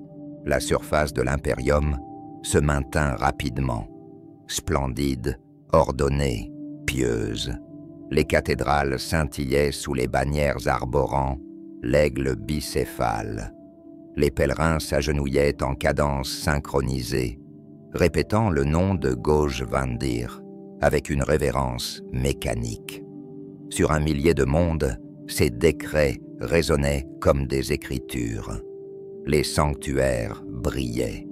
La surface de l'impérium se maintint rapidement. Splendide, ordonnée, pieuse. Les cathédrales scintillaient sous les bannières arborant l'aigle bicéphale. Les pèlerins s'agenouillaient en cadence synchronisée, répétant le nom de Goj Vandir avec une révérence mécanique. Sur un millier de mondes, ces décrets résonnaient comme des écritures. Les sanctuaires brillaient.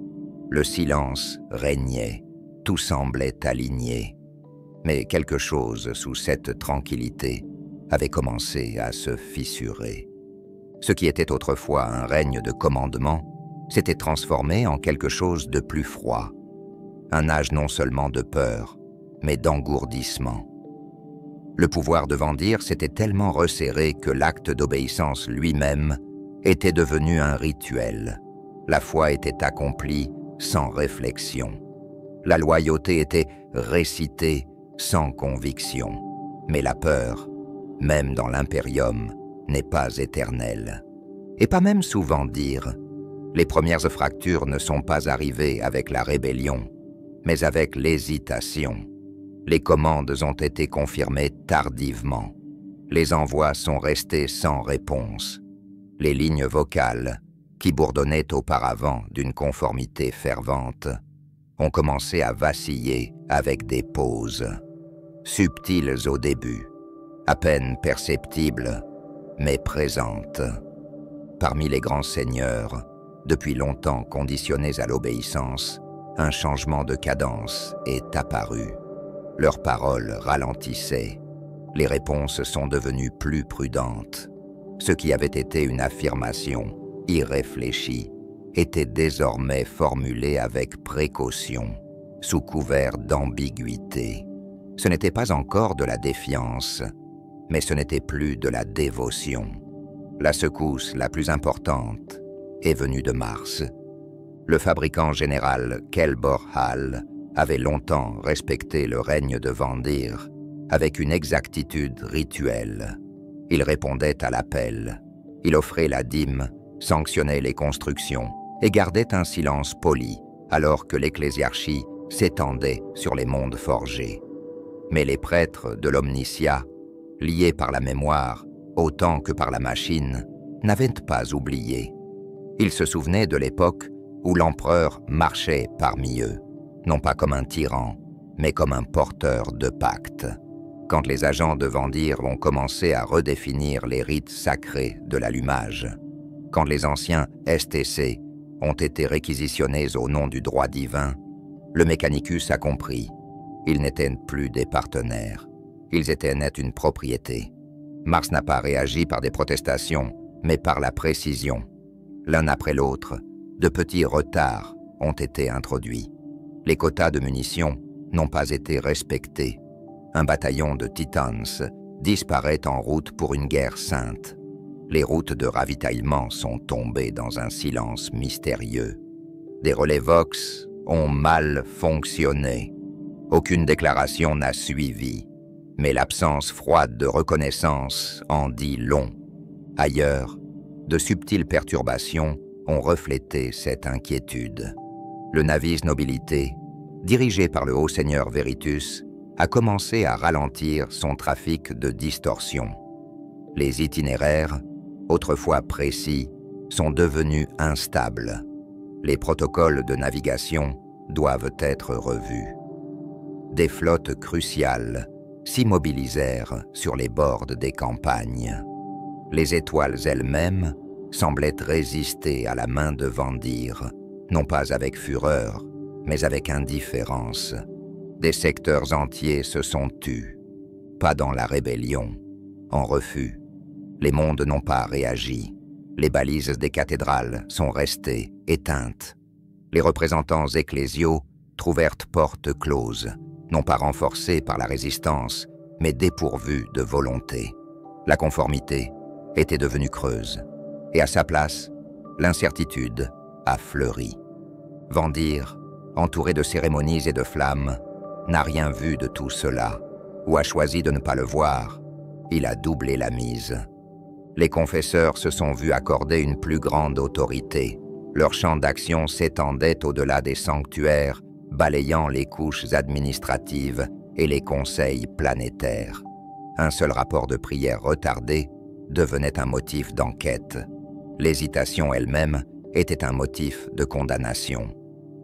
Le silence régnait. Tout semblait aligné. Mais quelque chose sous cette tranquillité avait commencé à se fissurer. Ce qui était autrefois un règne de commandement s'était transformé en quelque chose de plus froid. Un âge non seulement de peur, mais d'engourdissement. Le pouvoir de Vandir s'était tellement resserré que l'acte d'obéissance lui-même était devenu un rituel. La foi était accomplie sans réflexion. La loyauté était récitée sans conviction. Mais la peur, même dans l'impérium, n'est pas éternelle. Et pas même sous Vandir. Les premières fractures ne sont pas arrivées avec la rébellion, mais avec l'hésitation. Les commandes ont été confirmées tardivement. Les envois sont restés sans réponse. Les lignes vocales, qui bourdonnaient auparavant d'une conformité fervente, ont commencé à vaciller avec des pauses. Subtiles au début, à peine perceptibles, mais présentes. Parmi les grands seigneurs, depuis longtemps conditionnés à l'obéissance, un changement de cadence est apparu. Leurs paroles ralentissaient. Les réponses sont devenues plus prudentes. Ce qui avait été une affirmation irréfléchie était désormais formulé avec précaution, sous couvert d'ambiguïté. Ce n'était pas encore de la défiance, mais ce n'était plus de la dévotion. La secousse la plus importante est venue de Mars. Le fabricant général Kelbor Hall avait longtemps respecté le règne de Vandir avec une exactitude rituelle. Il répondait à l'appel, il offrait la dîme, sanctionnait les constructions et gardait un silence poli alors que l'ecclésiarchie s'étendait sur les mondes forgés. Mais les prêtres de l'Omnicia, liés par la mémoire autant que par la machine, n'avaient pas oublié. Ils se souvenaient de l'époque où l'empereur marchait parmi eux, non pas comme un tyran, mais comme un porteur de pacte. Quand les agents de Vandir ont commencé à redéfinir les rites sacrés de l'allumage, quand les anciens STC ont été réquisitionnés au nom du droit divin, le Mechanicus a compris. Ils n'étaient plus des partenaires. Ils étaient net une propriété. Mars n'a pas réagi par des protestations, mais par la précision. L'un après l'autre, de petits retards ont été introduits. Les quotas de munitions n'ont pas été respectés. Un bataillon de Titans disparaît en route pour une guerre sainte. Les routes de ravitaillement sont tombées dans un silence mystérieux. Des relais Vox ont mal fonctionné. Aucune déclaration n'a suivi, mais l'absence froide de reconnaissance en dit long. Ailleurs, de subtiles perturbations ont reflété cette inquiétude. Le Navis Nobilité, dirigé par le haut-seigneur Veritus, a commencé à ralentir son trafic de distorsion. Les itinéraires, autrefois précis, sont devenus instables. Les protocoles de navigation doivent être revus. Des flottes cruciales s'immobilisèrent sur les bords des campagnes. Les étoiles elles-mêmes semblaient résister à la main de Vandir, non pas avec fureur, mais avec indifférence. Des secteurs entiers se sont tus, pas dans la rébellion, en refus. Les mondes n'ont pas réagi. Les balises des cathédrales sont restées éteintes. Les représentants ecclésiaux trouvèrent portes closes, non pas renforcés par la résistance, mais dépourvus de volonté. La conformité était devenue creuse, et à sa place, l'incertitude a fleuri. Vandir, entouré de cérémonies et de flammes, n'a rien vu de tout cela, ou a choisi de ne pas le voir. Il a doublé la mise. Les confesseurs se sont vus accorder une plus grande autorité. Leur champ d'action s'étendait au-delà des sanctuaires, balayant les couches administratives et les conseils planétaires. Un seul rapport de prière retardé devenait un motif d'enquête. L'hésitation elle-même était un motif de condamnation.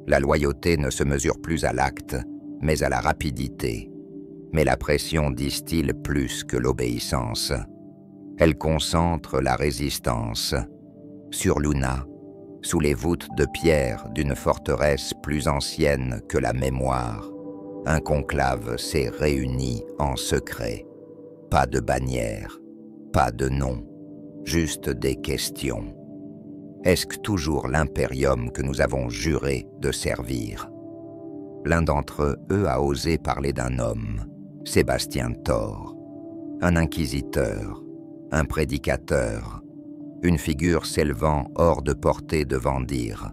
La loyauté ne se mesure plus à l'acte, mais à la rapidité. Mais la pression distille plus que l'obéissance. Elle concentre la résistance. Sur Luna, sous les voûtes de pierre d'une forteresse plus ancienne que la mémoire, un conclave s'est réuni en secret. Pas de bannière, pas de nom, juste des questions. Est-ce que toujours l'impérium que nous avons juré de servir? L'un d'entre eux a osé parler d'un homme, Sébastien Thor, un inquisiteur, un prédicateur, une figure s'élevant hors de portée de Vandir,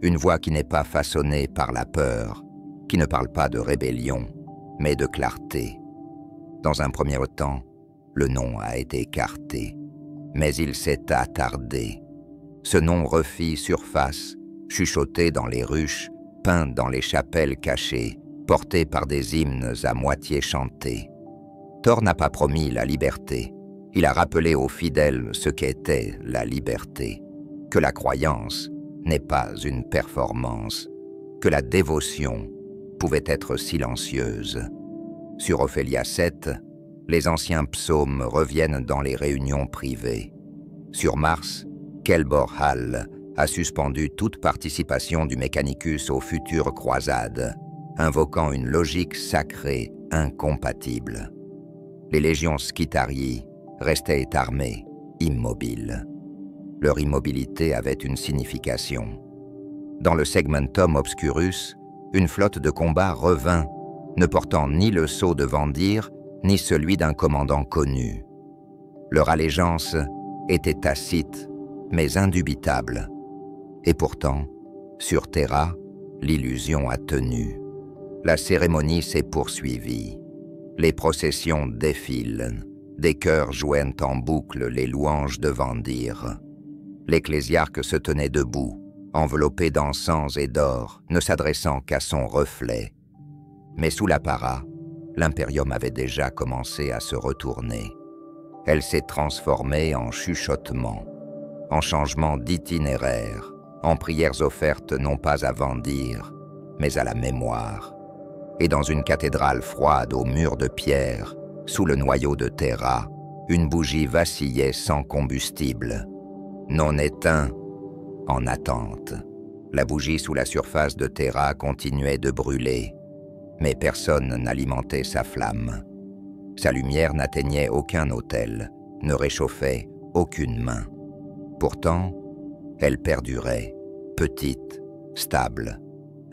une voix qui n'est pas façonnée par la peur, qui ne parle pas de rébellion, mais de clarté. Dans un premier temps, le nom a été écarté, mais il s'est attardé. Ce nom refit surface, chuchoté dans les ruches, peint dans les chapelles cachées, porté par des hymnes à moitié chantés. Thor n'a pas promis la liberté. Il a rappelé aux fidèles ce qu'était la liberté, que la croyance n'est pas une performance, que la dévotion pouvait être silencieuse. Sur Ophélia 7, les anciens psaumes reviennent dans les réunions privées. Sur Mars, Kelbor Hall a suspendu toute participation du Mechanicus aux futures croisades, invoquant une logique sacrée incompatible. Les légions Skitarii restaient armées, immobiles. Leur immobilité avait une signification. Dans le Segmentum Obscurus, une flotte de combat revint, ne portant ni le sceau de Vandir, ni celui d'un commandant connu. Leur allégeance était tacite, mais indubitable. Et pourtant, sur Terra, l'illusion a tenu. La cérémonie s'est poursuivie. Les processions défilent. Des chœurs joignent en boucle les louanges de Vandir. L'ecclésiarque se tenait debout, enveloppé d'encens et d'or, ne s'adressant qu'à son reflet. Mais sous l'apparat, l'impérium avait déjà commencé à se retourner. Elle s'est transformée en chuchotement, en changement d'itinéraire, en prières offertes non pas à Vandir, mais à la mémoire. Et dans une cathédrale froide aux murs de pierre, sous le noyau de Terra, une bougie vacillait sans combustible. Non éteint, en attente. La bougie sous la surface de Terra continuait de brûler, mais personne n'alimentait sa flamme. Sa lumière n'atteignait aucun autel, ne réchauffait aucune main. Pourtant, elle perdurait, petite, stable,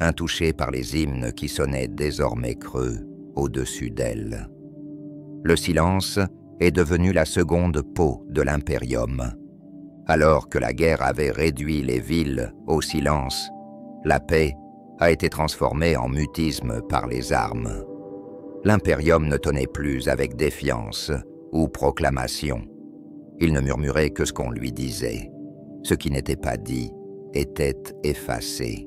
intouchée par les hymnes qui sonnaient désormais creux au-dessus d'elle. Le silence est devenu la seconde peau de l'impérium. Alors que la guerre avait réduit les villes au silence, la paix a été transformée en mutisme par les armes. L'impérium ne tenait plus avec défiance ou proclamation. Il ne murmurait que ce qu'on lui disait. Ce qui n'était pas dit était effacé.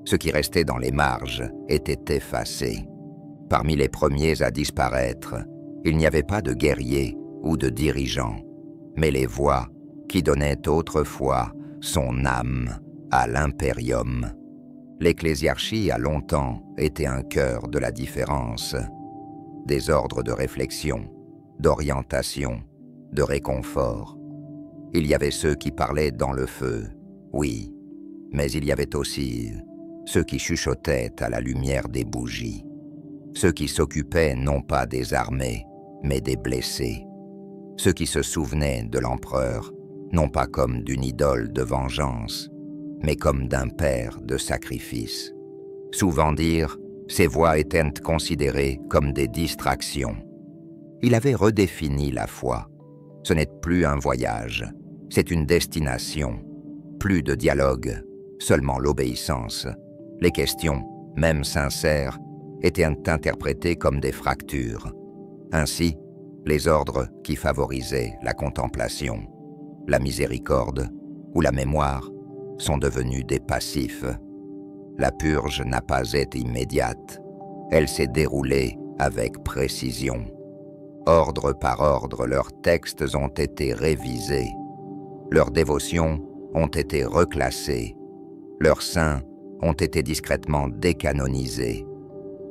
Ce qui restait dans les marges était effacé. Parmi les premiers à disparaître, il n'y avait pas de guerriers ou de dirigeants, mais les voix qui donnaient autrefois son âme à l'impérium. L'ecclésiarchie a longtemps été un cœur de la différence, des ordres de réflexion, d'orientation, de réconfort. Il y avait ceux qui parlaient dans le feu, oui, mais il y avait aussi ceux qui chuchotaient à la lumière des bougies, ceux qui s'occupaient non pas des armées, mais des blessés, ceux qui se souvenaient de l'empereur, non pas comme d'une idole de vengeance, mais comme d'un père de sacrifice. Souvent dire, ces voix étaient considérées comme des distractions. Il avait redéfini la foi. Ce n'est plus un voyage, c'est une destination. Plus de dialogue, seulement l'obéissance. Les questions, même sincères, étaient interprétées comme des fractures. Ainsi, les ordres qui favorisaient la contemplation, la miséricorde ou la mémoire sont devenus des passifs. La purge n'a pas été immédiate. Elle s'est déroulée avec précision. Ordre par ordre, leurs textes ont été révisés. Leurs dévotions ont été reclassées. Leurs saints ont été discrètement décanonisés.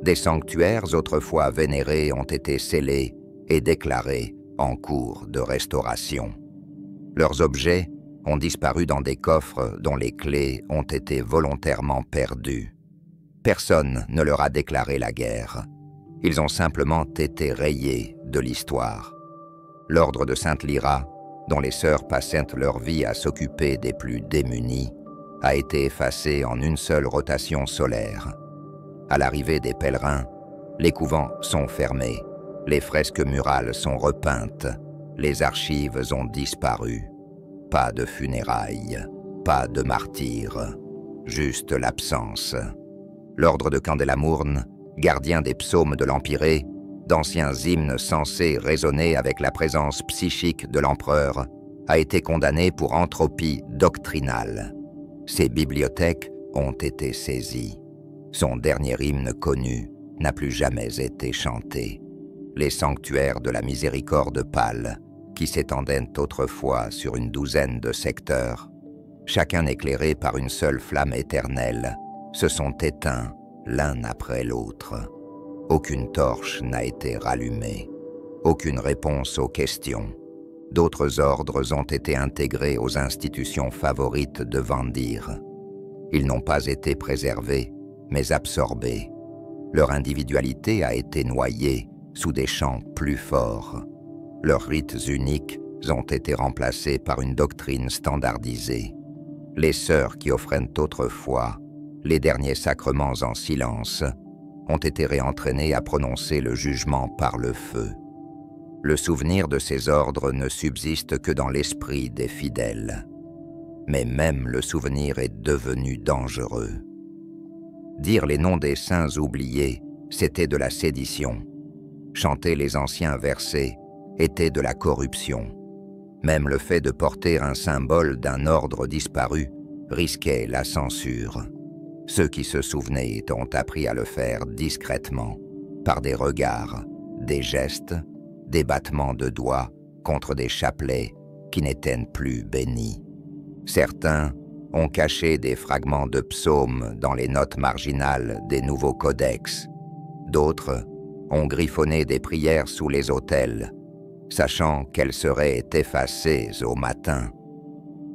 Des sanctuaires autrefois vénérés ont été scellés et déclarés en cours de restauration. Leurs objets ont disparu dans des coffres dont les clés ont été volontairement perdues. Personne ne leur a déclaré la guerre. Ils ont simplement été rayés de l'histoire. L'ordre de Sainte Lyra, dont les sœurs passaient leur vie à s'occuper des plus démunis, a été effacé en une seule rotation solaire. À l'arrivée des pèlerins, les couvents sont fermés, les fresques murales sont repeintes, les archives ont disparu. Pas de funérailles, pas de martyrs, juste l'absence. L'ordre de Candélamourne, gardien des psaumes de l'Empyrée, d'anciens hymnes censés résonner avec la présence psychique de l'empereur, a été condamné pour entropie doctrinale. Ses bibliothèques ont été saisies. Son dernier hymne connu n'a plus jamais été chanté. Les sanctuaires de la miséricorde pâle, qui s'étendaient autrefois sur une douzaine de secteurs, chacun éclairé par une seule flamme éternelle, se sont éteints l'un après l'autre. Aucune torche n'a été rallumée, aucune réponse aux questions. D'autres ordres ont été intégrés aux institutions favorites de Vandir. Ils n'ont pas été préservés, mais absorbés. Leur individualité a été noyée sous des chants plus forts. Leurs rites uniques ont été remplacés par une doctrine standardisée. Les sœurs qui offraient autrefois les derniers sacrements en silence ont été réentraînées à prononcer le jugement par le feu. Le souvenir de ces ordres ne subsiste que dans l'esprit des fidèles. Mais même le souvenir est devenu dangereux. Dire les noms des saints oubliés, c'était de la sédition. Chanter les anciens versets était de la corruption. Même le fait de porter un symbole d'un ordre disparu risquait la censure. Ceux qui se souvenaient ont appris à le faire discrètement, par des regards, des gestes, des battements de doigts contre des chapelets qui n'étaient plus bénis. Certains ont caché des fragments de psaumes dans les notes marginales des nouveaux codex. D'autres ont griffonné des prières sous les autels, sachant qu'elles seraient effacées au matin.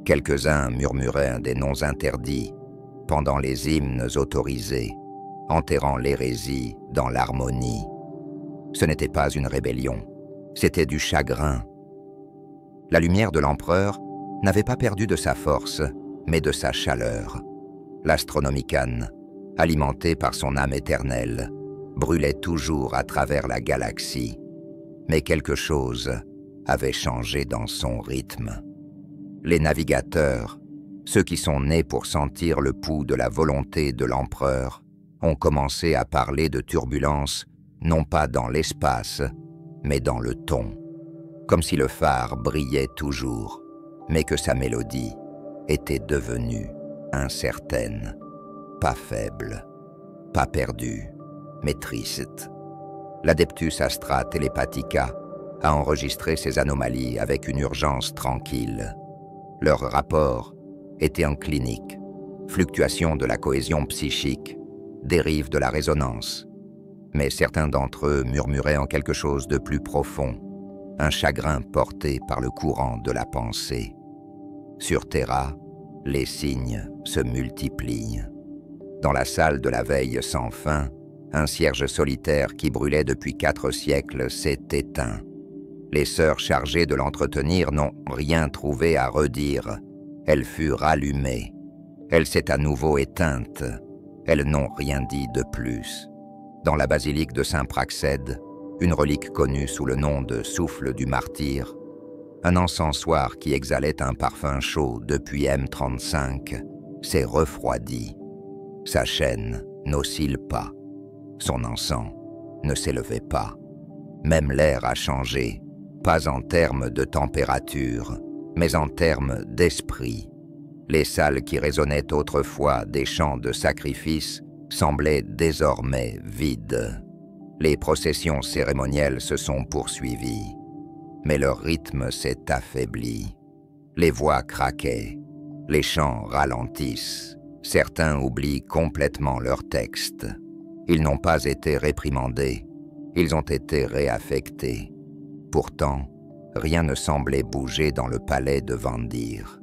Quelques-uns murmuraient des noms interdits pendant les hymnes autorisés, enterrant l'hérésie dans l'harmonie. Ce n'était pas une rébellion, c'était du chagrin. La lumière de l'empereur n'avait pas perdu de sa force, mais de sa chaleur. L'Astronomican, alimenté par son âme éternelle, brûlait toujours à travers la galaxie. Mais quelque chose avait changé dans son rythme. Les navigateurs, ceux qui sont nés pour sentir le pouls de la volonté de l'empereur, ont commencé à parler de turbulence, non pas dans l'espace, mais dans le ton, comme si le phare brillait toujours, mais que sa mélodie était devenue incertaine, pas faible, pas perdue, mais triste. L'Adeptus Astra Telepathica a enregistré ces anomalies avec une urgence tranquille. Leur rapport était en clinique, fluctuation de la cohésion psychique, dérive de la résonance. Mais certains d'entre eux murmuraient en quelque chose de plus profond, un chagrin porté par le courant de la pensée. Sur Terra, les signes se multiplient. Dans la salle de la veille sans fin, un cierge solitaire qui brûlait depuis 4 siècles s'est éteint. Les sœurs chargées de l'entretenir n'ont rien trouvé à redire. Elle fut rallumée. Elle s'est à nouveau éteinte. Elles n'ont rien dit de plus. Dans la basilique de Saint-Praxède, une relique connue sous le nom de souffle du martyr, un encensoir qui exhalait un parfum chaud depuis M35 s'est refroidi. Sa chaîne n'oscille pas. Son encens ne s'élevait pas. Même l'air a changé, pas en termes de température, mais en termes d'esprit. Les salles qui résonnaient autrefois des chants de sacrifice semblaient désormais vides. Les processions cérémonielles se sont poursuivies, mais leur rythme s'est affaibli. Les voix craquaient, les chants ralentissent, Certains oublient complètement leur texte. Ils n'ont pas été réprimandés, ils ont été réaffectés. Pourtant, rien ne semblait bouger dans le palais de Vandir.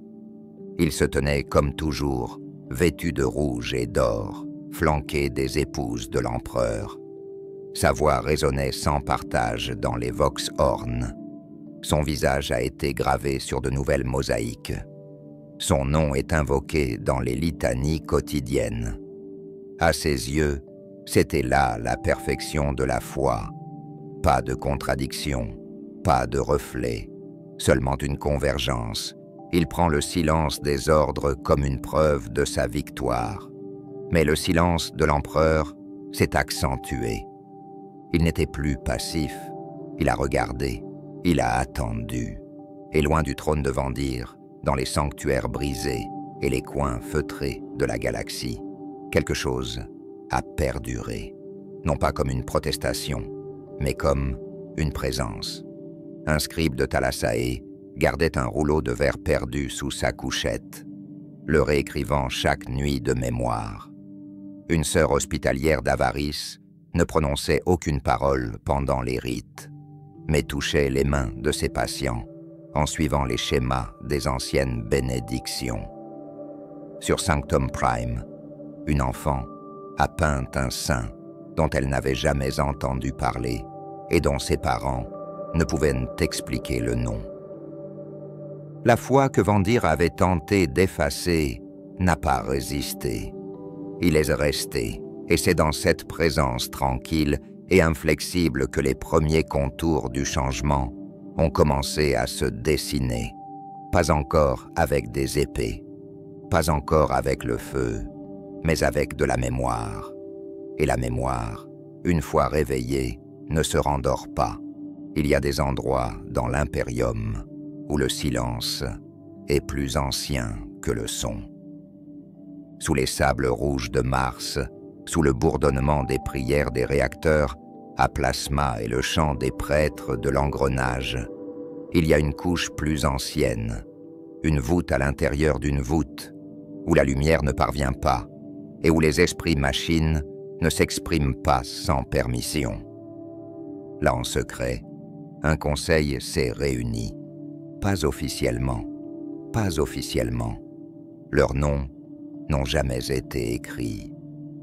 Il se tenait comme toujours, vêtu de rouge et d'or, flanqué des épouses de l'empereur. Sa voix résonnait sans partage dans les vox-horns. Son visage a été gravé sur de nouvelles mosaïques. Son nom est invoqué dans les litanies quotidiennes. À ses yeux, c'était là la perfection de la foi. Pas de contradiction, pas de reflet, seulement une convergence. Il prend le silence des ordres comme une preuve de sa victoire. Mais le silence de l'empereur s'est accentué. Il n'était plus passif, il a regardé, il a attendu. Et loin du trône de Vandir, dans les sanctuaires brisés et les coins feutrés de la galaxie, quelque chose a perduré, non pas comme une protestation, mais comme une présence. Un scribe de Thalassae gardait un rouleau de verre perdu sous sa couchette, le réécrivant chaque nuit de mémoire. Une sœur hospitalière d'Avaris ne prononçait aucune parole pendant les rites, mais touchait les mains de ses patients en suivant les schémas des anciennes bénédictions. Sur Sanctum Prime, une enfant a peint un saint dont elle n'avait jamais entendu parler et dont ses parents ne pouvaient expliquer le nom. La foi que Vandir avait tenté d'effacer n'a pas résisté. Il est resté, et c'est dans cette présence tranquille et inflexible que les premiers contours du changement ont commencé à se dessiner. Pas encore avec des épées, pas encore avec le feu, mais avec de la mémoire. Et la mémoire, une fois réveillée, ne se rendort pas. Il y a des endroits dans l'impérium où le silence est plus ancien que le son. Sous les sables rouges de Mars, sous le bourdonnement des prières des réacteurs, à plasma et le chant des prêtres de l'engrenage, il y a une couche plus ancienne, une voûte à l'intérieur d'une voûte, où la lumière ne parvient pas et où les esprits machines ne s'expriment pas sans permission. Là en secret, un conseil s'est réuni. Pas officiellement, pas officiellement. Leurs noms n'ont jamais été écrits.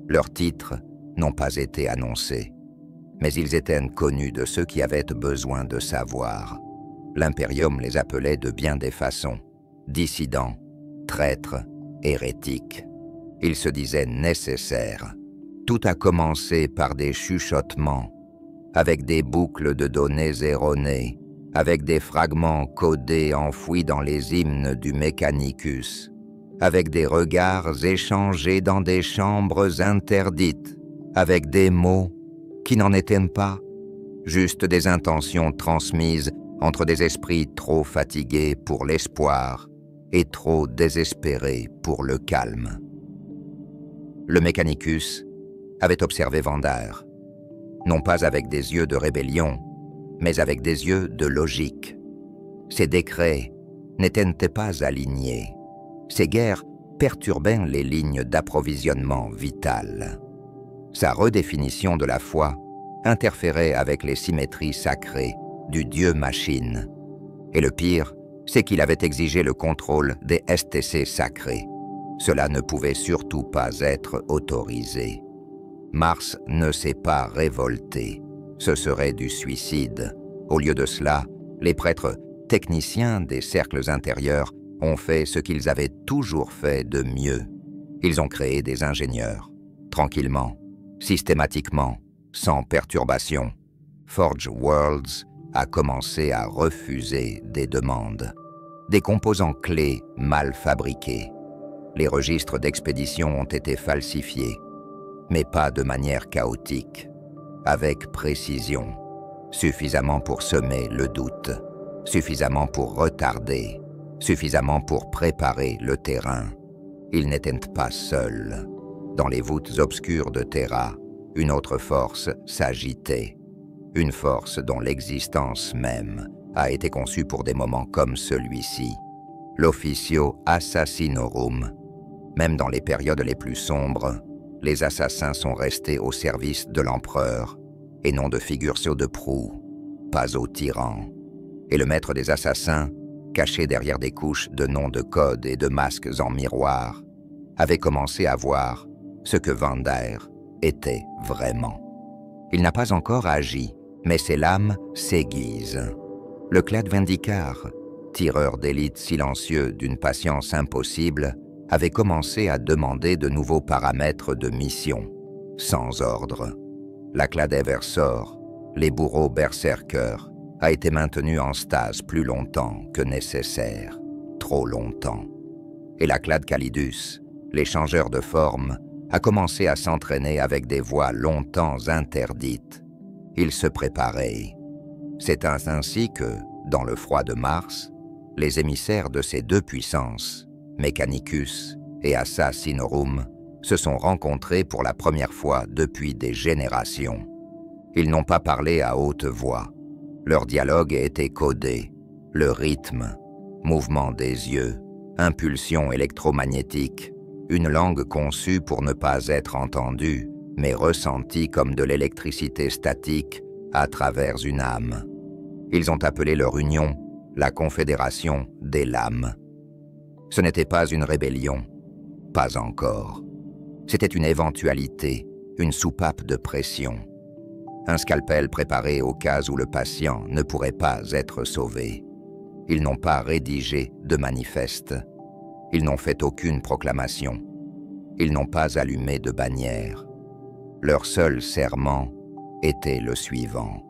Leurs titres n'ont pas été annoncés. Mais ils étaient connus de ceux qui avaient besoin de savoir. L'Imperium les appelait de bien des façons. Dissidents, traîtres, hérétiques. Ils se disaient nécessaires. Tout a commencé par des chuchotements, avec des boucles de données erronées, avec des fragments codés enfouis dans les hymnes du Mechanicus, avec des regards échangés dans des chambres interdites, avec des mots qui n'en étaient pas, juste des intentions transmises entre des esprits trop fatigués pour l'espoir et trop désespérés pour le calme. Le Mechanicus avait observé Vandar, non pas avec des yeux de rébellion, mais avec des yeux de logique. Ses décrets n'étaient pas alignés. Ses guerres perturbaient les lignes d'approvisionnement vital. Sa redéfinition de la foi interférait avec les symétries sacrées du dieu-machine. Et le pire, c'est qu'il avait exigé le contrôle des STC sacrés. Cela ne pouvait surtout pas être autorisé. Mars ne s'est pas révolté. Ce serait du suicide. Au lieu de cela, les prêtres techniciens des cercles intérieurs ont fait ce qu'ils avaient toujours fait de mieux. Ils ont créé des ingénieurs, tranquillement, systématiquement, sans perturbation. Forge Worlds a commencé à refuser des demandes. Des composants clés mal fabriqués. Les registres d'expédition ont été falsifiés, mais pas de manière chaotique, avec précision, suffisamment pour semer le doute, suffisamment pour retarder, suffisamment pour préparer le terrain. Ils n'étaient pas seuls. Dans les voûtes obscures de Terra, une autre force s'agitait, une force dont l'existence même a été conçue pour des moments comme celui-ci, l'Officio Assassinorum. Même dans les périodes les plus sombres, les assassins sont restés au service de l'empereur, et non de figures de proue, pas aux tyrans. Et le maître des assassins, caché derrière des couches de noms de code et de masques en miroir, avait commencé à voir ce que Vander était vraiment. Il n'a pas encore agi, mais ses lames s'aiguisent. Le Clade Vendikar, tireur d'élite silencieux d'une patience impossible, avait commencé à demander de nouveaux paramètres de mission, sans ordre. La Clade Eversor, les bourreaux berserkers, a été maintenue en stase plus longtemps que nécessaire, trop longtemps. Et la Clade Calidus, les changeurs de forme, a commencé à s'entraîner avec des voies longtemps interdites. Ils se préparaient. C'est ainsi que, dans le froid de Mars, les émissaires de ces deux puissances, Mechanicus et Assassinorum, se sont rencontrés pour la première fois depuis des générations. Ils n'ont pas parlé à haute voix. Leur dialogue a été codé. Le rythme, mouvement des yeux, impulsion électromagnétique, une langue conçue pour ne pas être entendue, mais ressentie comme de l'électricité statique à travers une âme. Ils ont appelé leur union la Confédération des Lames. Ce n'était pas une rébellion, pas encore. C'était une éventualité, une soupape de pression. Un scalpel préparé au cas où le patient ne pourrait pas être sauvé. Ils n'ont pas rédigé de manifeste. Ils n'ont fait aucune proclamation. Ils n'ont pas allumé de bannière. Leur seul serment était le suivant.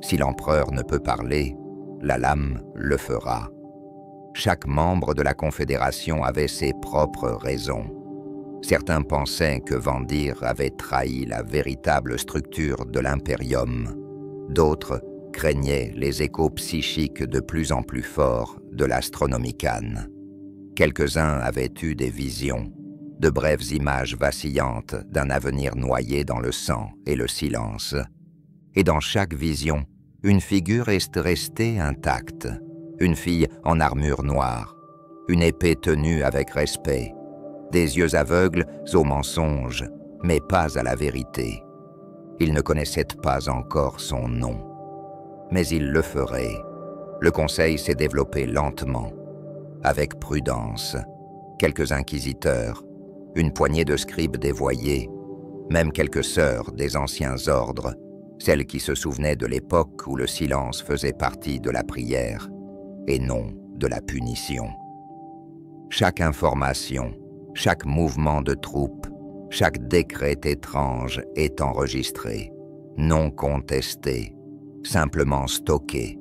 Si l'empereur ne peut parler, la lame le fera. Chaque membre de la Confédération avait ses propres raisons. Certains pensaient que Vandir avait trahi la véritable structure de l'Imperium. D'autres craignaient les échos psychiques de plus en plus forts de l'Astronomican. Quelques-uns avaient eu des visions, de brèves images vacillantes d'un avenir noyé dans le sang et le silence. Et dans chaque vision, une figure est restée intacte. Une fille en armure noire, une épée tenue avec respect, des yeux aveugles au mensonge, mais pas à la vérité. Il ne connaissait pas encore son nom. Mais il le ferait. Le conseil s'est développé lentement, avec prudence. Quelques inquisiteurs, une poignée de scribes dévoyés, même quelques sœurs des anciens ordres, celles qui se souvenaient de l'époque où le silence faisait partie de la prière, et non de la punition. Chaque information, chaque mouvement de troupe, chaque décret étrange est enregistré, non contesté, simplement stocké.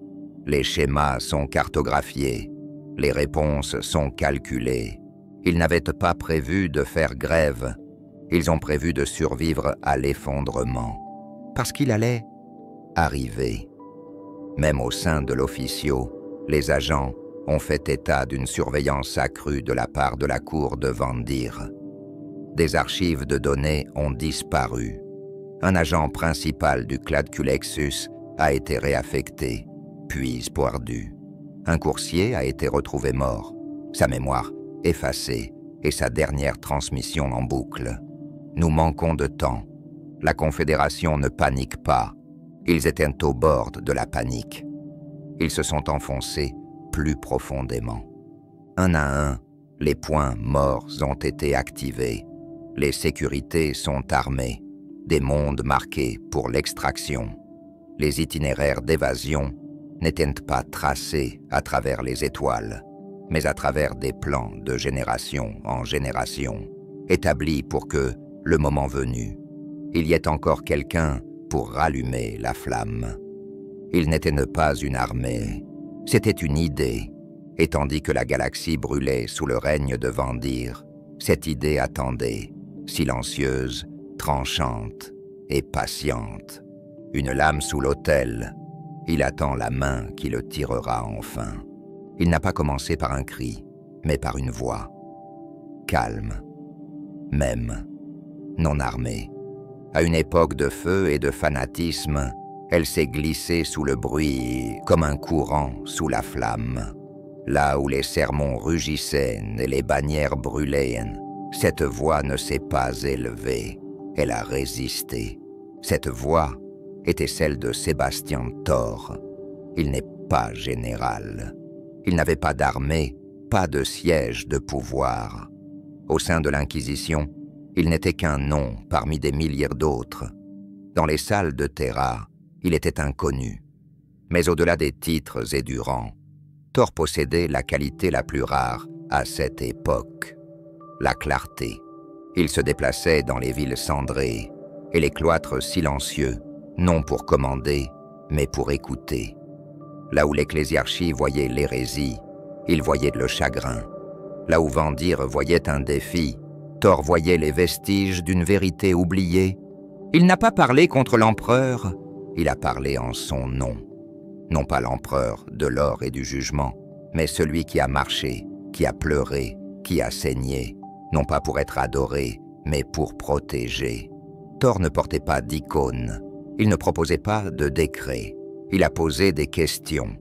Les schémas sont cartographiés, les réponses sont calculées. Ils n'avaient pas prévu de faire grève, ils ont prévu de survivre à l'effondrement, parce qu'il allait arriver. Même au sein de l'officio, les agents ont fait état d'une surveillance accrue de la part de la cour de Vandir. Des archives de données ont disparu. Un agent principal du Clade Culexus a été réaffecté, puis poirdu. Un coursier a été retrouvé mort, sa mémoire effacée et sa dernière transmission en boucle. Nous manquons de temps. La Confédération ne panique pas. Ils étaient au bord de la panique. Ils se sont enfoncés plus profondément. Un à un, les points morts ont été activés. Les sécurités sont armées. Des mondes marqués pour l'extraction. Les itinéraires d'évasion n'étaient pas tracés à travers les étoiles, mais à travers des plans de génération en génération, établis pour que, le moment venu, il y ait encore quelqu'un pour rallumer la flamme. Il n'était pas une armée, c'était une idée, et tandis que la galaxie brûlait sous le règne de Vandir, cette idée attendait, silencieuse, tranchante et patiente. Une lame sous l'autel, il attend la main qui le tirera enfin. Il n'a pas commencé par un cri, mais par une voix. Calme, même, non armée. À une époque de feu et de fanatisme, elle s'est glissée sous le bruit comme un courant sous la flamme. Là où les sermons rugissaient et les bannières brûlaient, Cette voix ne s'est pas élevée, elle a résisté. Cette voix était celle de Sébastien Thor. Il n'est pas général. Il n'avait pas d'armée, pas de siège de pouvoir. Au sein de l'Inquisition, il n'était qu'un nom parmi des milliers d'autres. Dans les salles de Terra, il était inconnu. Mais au-delà des titres et du rang, Thor possédait la qualité la plus rare à cette époque, la clarté. Il se déplaçait dans les villes cendrées et les cloîtres silencieux, non pour commander, mais pour écouter. Là où l'ecclésiarchie voyait l'hérésie, il voyait le chagrin. Là où Vendir voyait un défi, Thor voyait les vestiges d'une vérité oubliée. Il n'a pas parlé contre l'empereur, il a parlé en son nom. Non pas l'empereur de l'or et du jugement, mais celui qui a marché, qui a pleuré, qui a saigné, non pas pour être adoré, mais pour protéger. Thor ne portait pas d'icône, il ne proposait pas de décret, il a posé des questions.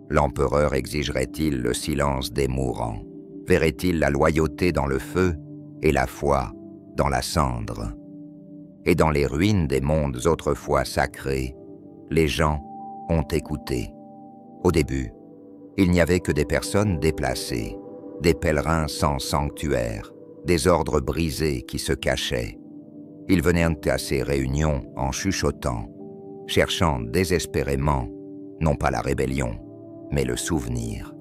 L'empereur exigerait-il le silence des mourants? Verrait-il la loyauté dans le feu et la foi dans la cendre? Et dans les ruines des mondes autrefois sacrés, les gens ont écouté. Au début, il n'y avait que des personnes déplacées, des pèlerins sans sanctuaire, des ordres brisés qui se cachaient. Ils venaient à ces réunions en chuchotant, cherchant désespérément, non pas la rébellion, mais le souvenir.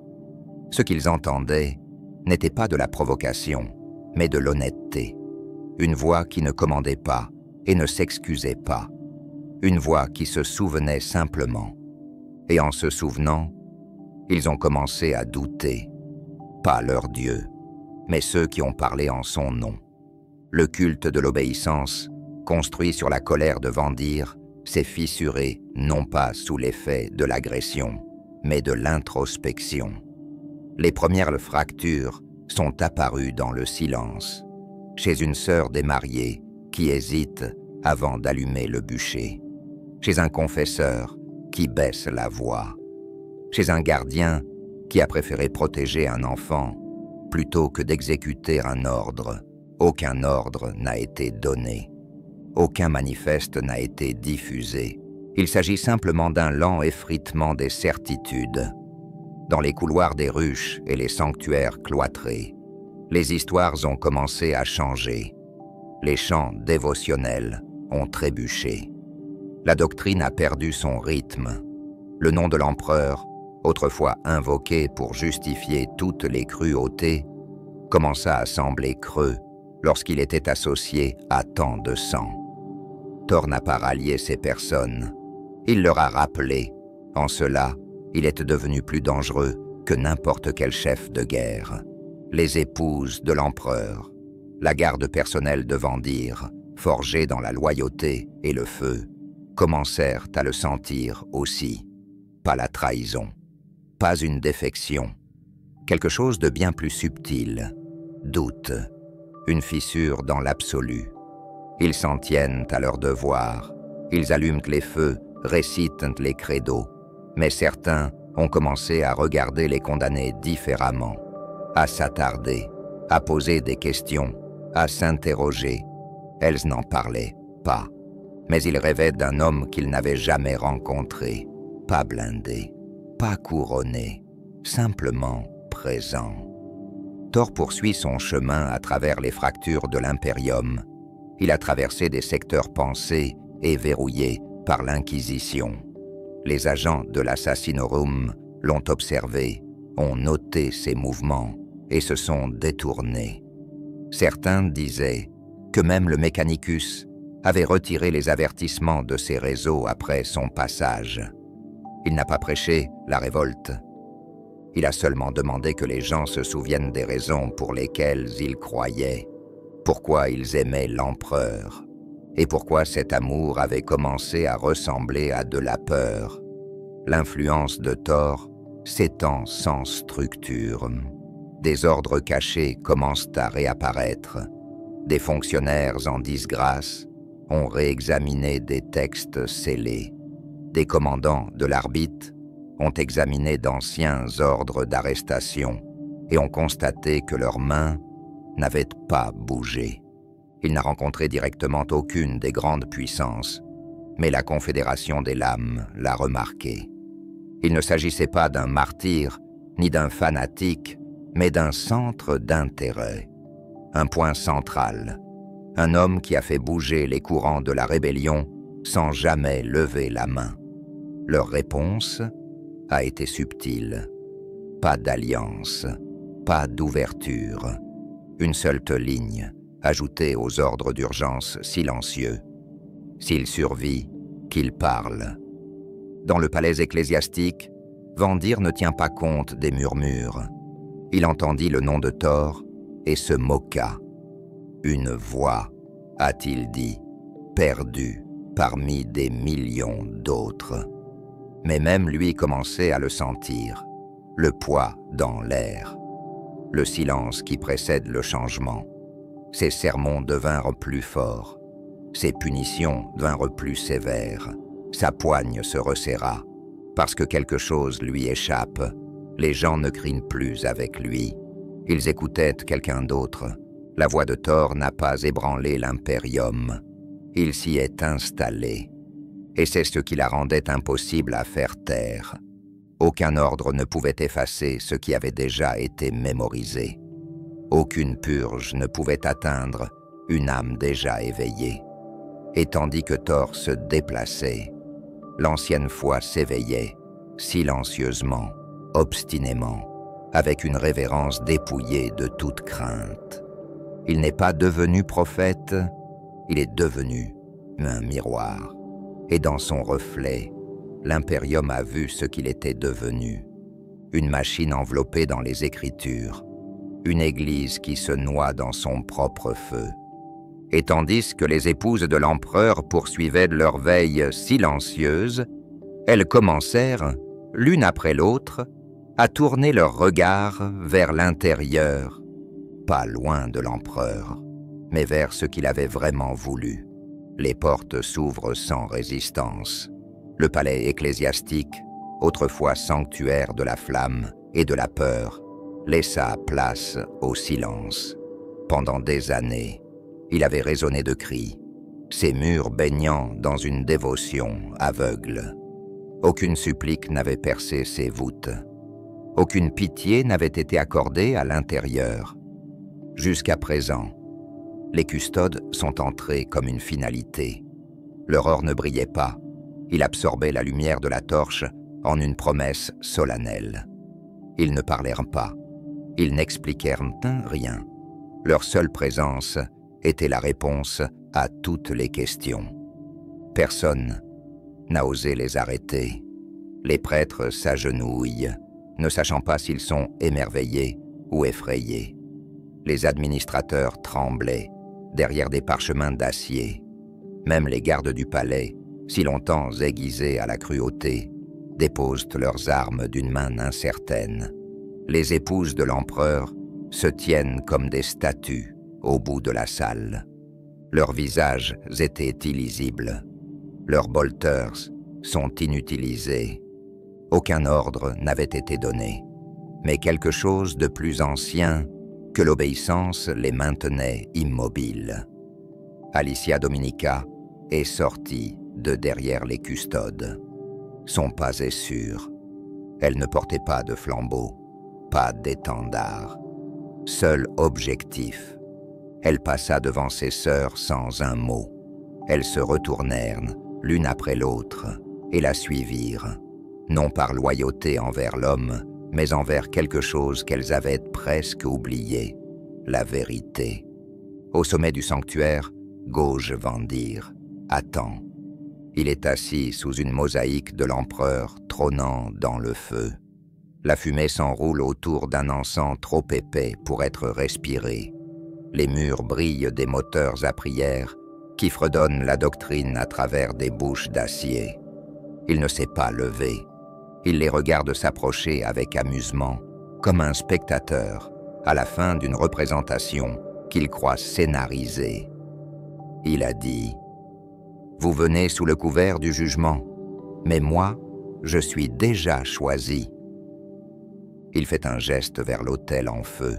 Ce qu'ils entendaient n'était pas de la provocation, mais de l'honnêteté. Une voix qui ne commandait pas et ne s'excusait pas. Une voix qui se souvenait simplement. Et en se souvenant, ils ont commencé à douter. Pas leur Dieu, mais ceux qui ont parlé en son nom. Le culte de l'obéissance, construit sur la colère de Vendir, s'est fissuré non pas sous l'effet de l'agression, mais de l'introspection. Les premières fractures sont apparues dans le silence, chez une sœur démariée qui hésite avant d'allumer le bûcher, chez un confesseur qui baisse la voix, chez un gardien qui a préféré protéger un enfant plutôt que d'exécuter un ordre. Aucun ordre n'a été donné. Aucun manifeste n'a été diffusé. Il s'agit simplement d'un lent effritement des certitudes. Dans les couloirs des ruches et les sanctuaires cloîtrés, les histoires ont commencé à changer. Les chants dévotionnels ont trébuché. La doctrine a perdu son rythme. Le nom de l'empereur, autrefois invoqué pour justifier toutes les cruautés, commença à sembler creux lorsqu'il était associé à tant de sang. Thor n'a pas rallié ces personnes. Il leur a rappelé. En cela, il est devenu plus dangereux que n'importe quel chef de guerre. Les épouses de l'empereur, la garde personnelle de Vendir, forgée dans la loyauté et le feu, commencèrent à le sentir aussi. Pas la trahison, pas une défection, quelque chose de bien plus subtil, doute, une fissure dans l'absolu. Ils s'en tiennent à leur devoir, ils allument les feux, récitent les credos, mais certains ont commencé à regarder les condamnés différemment, à s'attarder, à poser des questions, à s'interroger. Elles n'en parlaient pas, mais ils rêvaient d'un homme qu'ils n'avaient jamais rencontré, pas blindé, pas couronné, simplement présent. Thor poursuit son chemin à travers les fractures de l'Imperium. Il a traversé des secteurs pensés et verrouillés par l'Inquisition. Les agents de l'Assassinorum l'ont observé, ont noté ses mouvements et se sont détournés. Certains disaient que même le Mechanicus avait retiré les avertissements de ses réseaux après son passage. Il n'a pas prêché la révolte. Il a seulement demandé que les gens se souviennent des raisons pour lesquelles ils croyaient, pourquoi ils aimaient l'empereur, et pourquoi cet amour avait commencé à ressembler à de la peur. L'influence de Thor s'étend sans structure. Des ordres cachés commencent à réapparaître. Des fonctionnaires en disgrâce ont réexaminé des textes scellés. Des commandants de l'arbitre ont examiné d'anciens ordres d'arrestation et ont constaté que leurs mains n'avait pas bougé. Il n'a rencontré directement aucune des grandes puissances, mais la Confédération des Lames l'a remarqué. Il ne s'agissait pas d'un martyr, ni d'un fanatique, mais d'un centre d'intérêt, un point central, un homme qui a fait bouger les courants de la rébellion sans jamais lever la main. Leur réponse a été subtile. Pas d'alliance, pas d'ouverture. Une seule ligne, ajoutée aux ordres d'urgence silencieux. S'il survit, qu'il parle. Dans le palais ecclésiastique, Vandir ne tient pas compte des murmures. Il entendit le nom de Thor et se moqua. Une voix, a-t-il dit, perdue parmi des millions d'autres. Mais même lui commençait à le sentir, le poids dans l'air, le silence qui précède le changement. Ses sermons devinrent plus forts, ses punitions devinrent plus sévères, sa poigne se resserra. Parce que quelque chose lui échappe, les gens ne crient plus avec lui. Ils écoutaient quelqu'un d'autre. La voix de Thor n'a pas ébranlé l'impérium. Il s'y est installé. Et c'est ce qui la rendait impossible à faire taire. Aucun ordre ne pouvait effacer ce qui avait déjà été mémorisé. Aucune purge ne pouvait atteindre une âme déjà éveillée. Et tandis que Thor se déplaçait, l'ancienne foi s'éveillait, silencieusement, obstinément, avec une révérence dépouillée de toute crainte. Il n'est pas devenu prophète, il est devenu un miroir. Et dans son reflet, l'impérium a vu ce qu'il était devenu. Une machine enveloppée dans les Écritures, une église qui se noie dans son propre feu. Et tandis que les épouses de l'empereur poursuivaient leur veille silencieuse, elles commencèrent, l'une après l'autre, à tourner leur regard vers l'intérieur, pas loin de l'empereur, mais vers ce qu'il avait vraiment voulu. Les portes s'ouvrent sans résistance. Le palais ecclésiastique, autrefois sanctuaire de la flamme et de la peur, laissa place au silence. Pendant des années, il avait résonné de cris, ses murs baignant dans une dévotion aveugle. Aucune supplique n'avait percé ses voûtes. Aucune pitié n'avait été accordée à l'intérieur. Jusqu'à présent, les custodes sont entrés comme une finalité. Leur or ne brillait pas. Il absorbait la lumière de la torche en une promesse solennelle. Ils ne parlèrent pas. Ils n'expliquèrent rien. Leur seule présence était la réponse à toutes les questions. Personne n'a osé les arrêter. Les prêtres s'agenouillent, ne sachant pas s'ils sont émerveillés ou effrayés. Les administrateurs tremblaient derrière des parchemins d'acier. Même les gardes du palais, si longtemps aiguisés à la cruauté, déposent leurs armes d'une main incertaine. Les épouses de l'empereur se tiennent comme des statues au bout de la salle. Leurs visages étaient illisibles. Leurs bolters sont inutilisés. Aucun ordre n'avait été donné, mais quelque chose de plus ancien que l'obéissance les maintenait immobiles. Alicia Dominica est sortie de derrière les custodes. Son pas est sûr. Elle ne portait pas de flambeau, pas d'étendard. Seul objectif. Elle passa devant ses sœurs sans un mot. Elles se retournèrent, l'une après l'autre, et la suivirent, non par loyauté envers l'homme, mais envers quelque chose qu'elles avaient presque oublié, la vérité. Au sommet du sanctuaire, Gauge Vandir attend. Il est assis sous une mosaïque de l'empereur trônant dans le feu. La fumée s'enroule autour d'un encens trop épais pour être respiré. Les murs brillent des moteurs à prière qui fredonnent la doctrine à travers des bouches d'acier. Il ne s'est pas levé. Il les regarde s'approcher avec amusement, comme un spectateur, à la fin d'une représentation qu'il croit scénarisée. Il a dit « Vous venez sous le couvert du jugement, mais moi, je suis déjà choisi. » Il fait un geste vers l'autel en feu.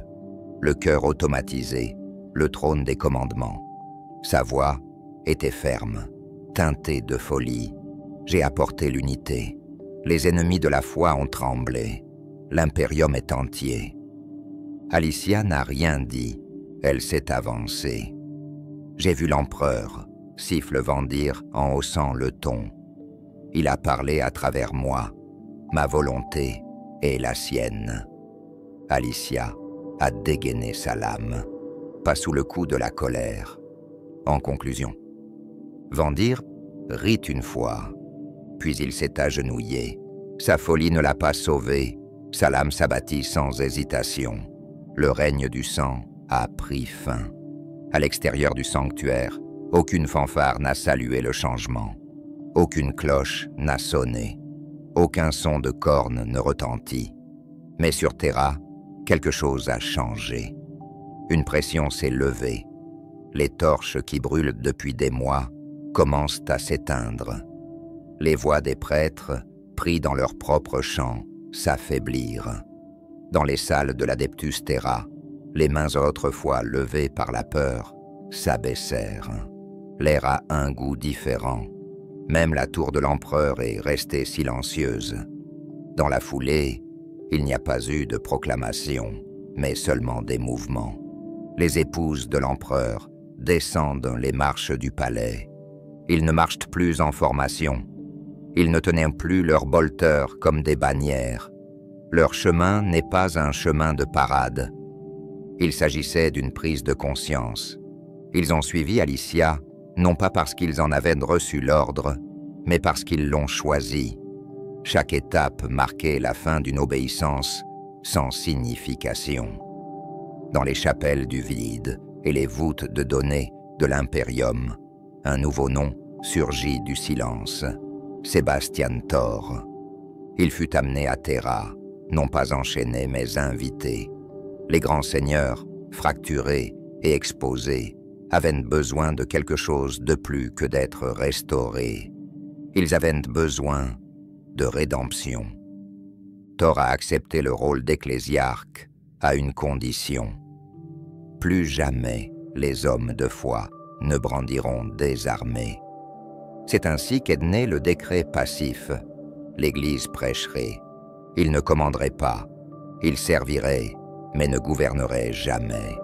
le cœur automatisé, le trône des commandements. Sa voix était ferme, teintée de folie. J'ai apporté l'unité. Les ennemis de la foi ont tremblé. L'impérium est entier. Alicia n'a rien dit. Elle s'est avancée. J'ai vu l'empereur, siffle Vandir en haussant le ton. Il a parlé à travers moi. Ma volonté est la sienne. Alicia a dégainé sa lame, pas sous le coup de la colère. En conclusion, Vandir rit une fois, puis il s'est agenouillé. Sa folie ne l'a pas sauvé, sa lame s'abattit sans hésitation. Le règne du sang a pris fin. À l'extérieur du sanctuaire, aucune fanfare n'a salué le changement. Aucune cloche n'a sonné. Aucun son de corne ne retentit. Mais sur Terra, quelque chose a changé. Une pression s'est levée. Les torches qui brûlent depuis des mois commencent à s'éteindre. Les voix des prêtres, pris dans leur propre chant, s'affaiblirent. Dans les salles de l'Adeptus Terra, les mains autrefois levées par la peur s'abaissèrent. L'air a un goût différent. Même la tour de l'empereur est restée silencieuse. Dans la foulée, il n'y a pas eu de proclamation, mais seulement des mouvements. Les épouses de l'empereur descendent les marches du palais. Ils ne marchent plus en formation. Ils ne tenaient plus leurs bolteurs comme des bannières. Leur chemin n'est pas un chemin de parade. Il s'agissait d'une prise de conscience. Ils ont suivi Alicia, non pas parce qu'ils en avaient reçu l'ordre, mais parce qu'ils l'ont choisi. Chaque étape marquait la fin d'une obéissance sans signification. Dans les chapelles du vide et les voûtes de données de l'Imperium, un nouveau nom surgit du silence, Sebastian Thor. Il fut amené à Terra, non pas enchaîné mais invité. Les grands seigneurs, fracturés et exposés, avaient besoin de quelque chose de plus que d'être restaurés. Ils avaient besoin de rédemption. Thor a accepté le rôle d'ecclésiarque à une condition. Plus jamais les hommes de foi ne brandiront des armées. C'est ainsi qu'est né le décret passif. L'Église prêcherait. Il ne commanderait pas. Il servirait, mais ne gouvernerait jamais.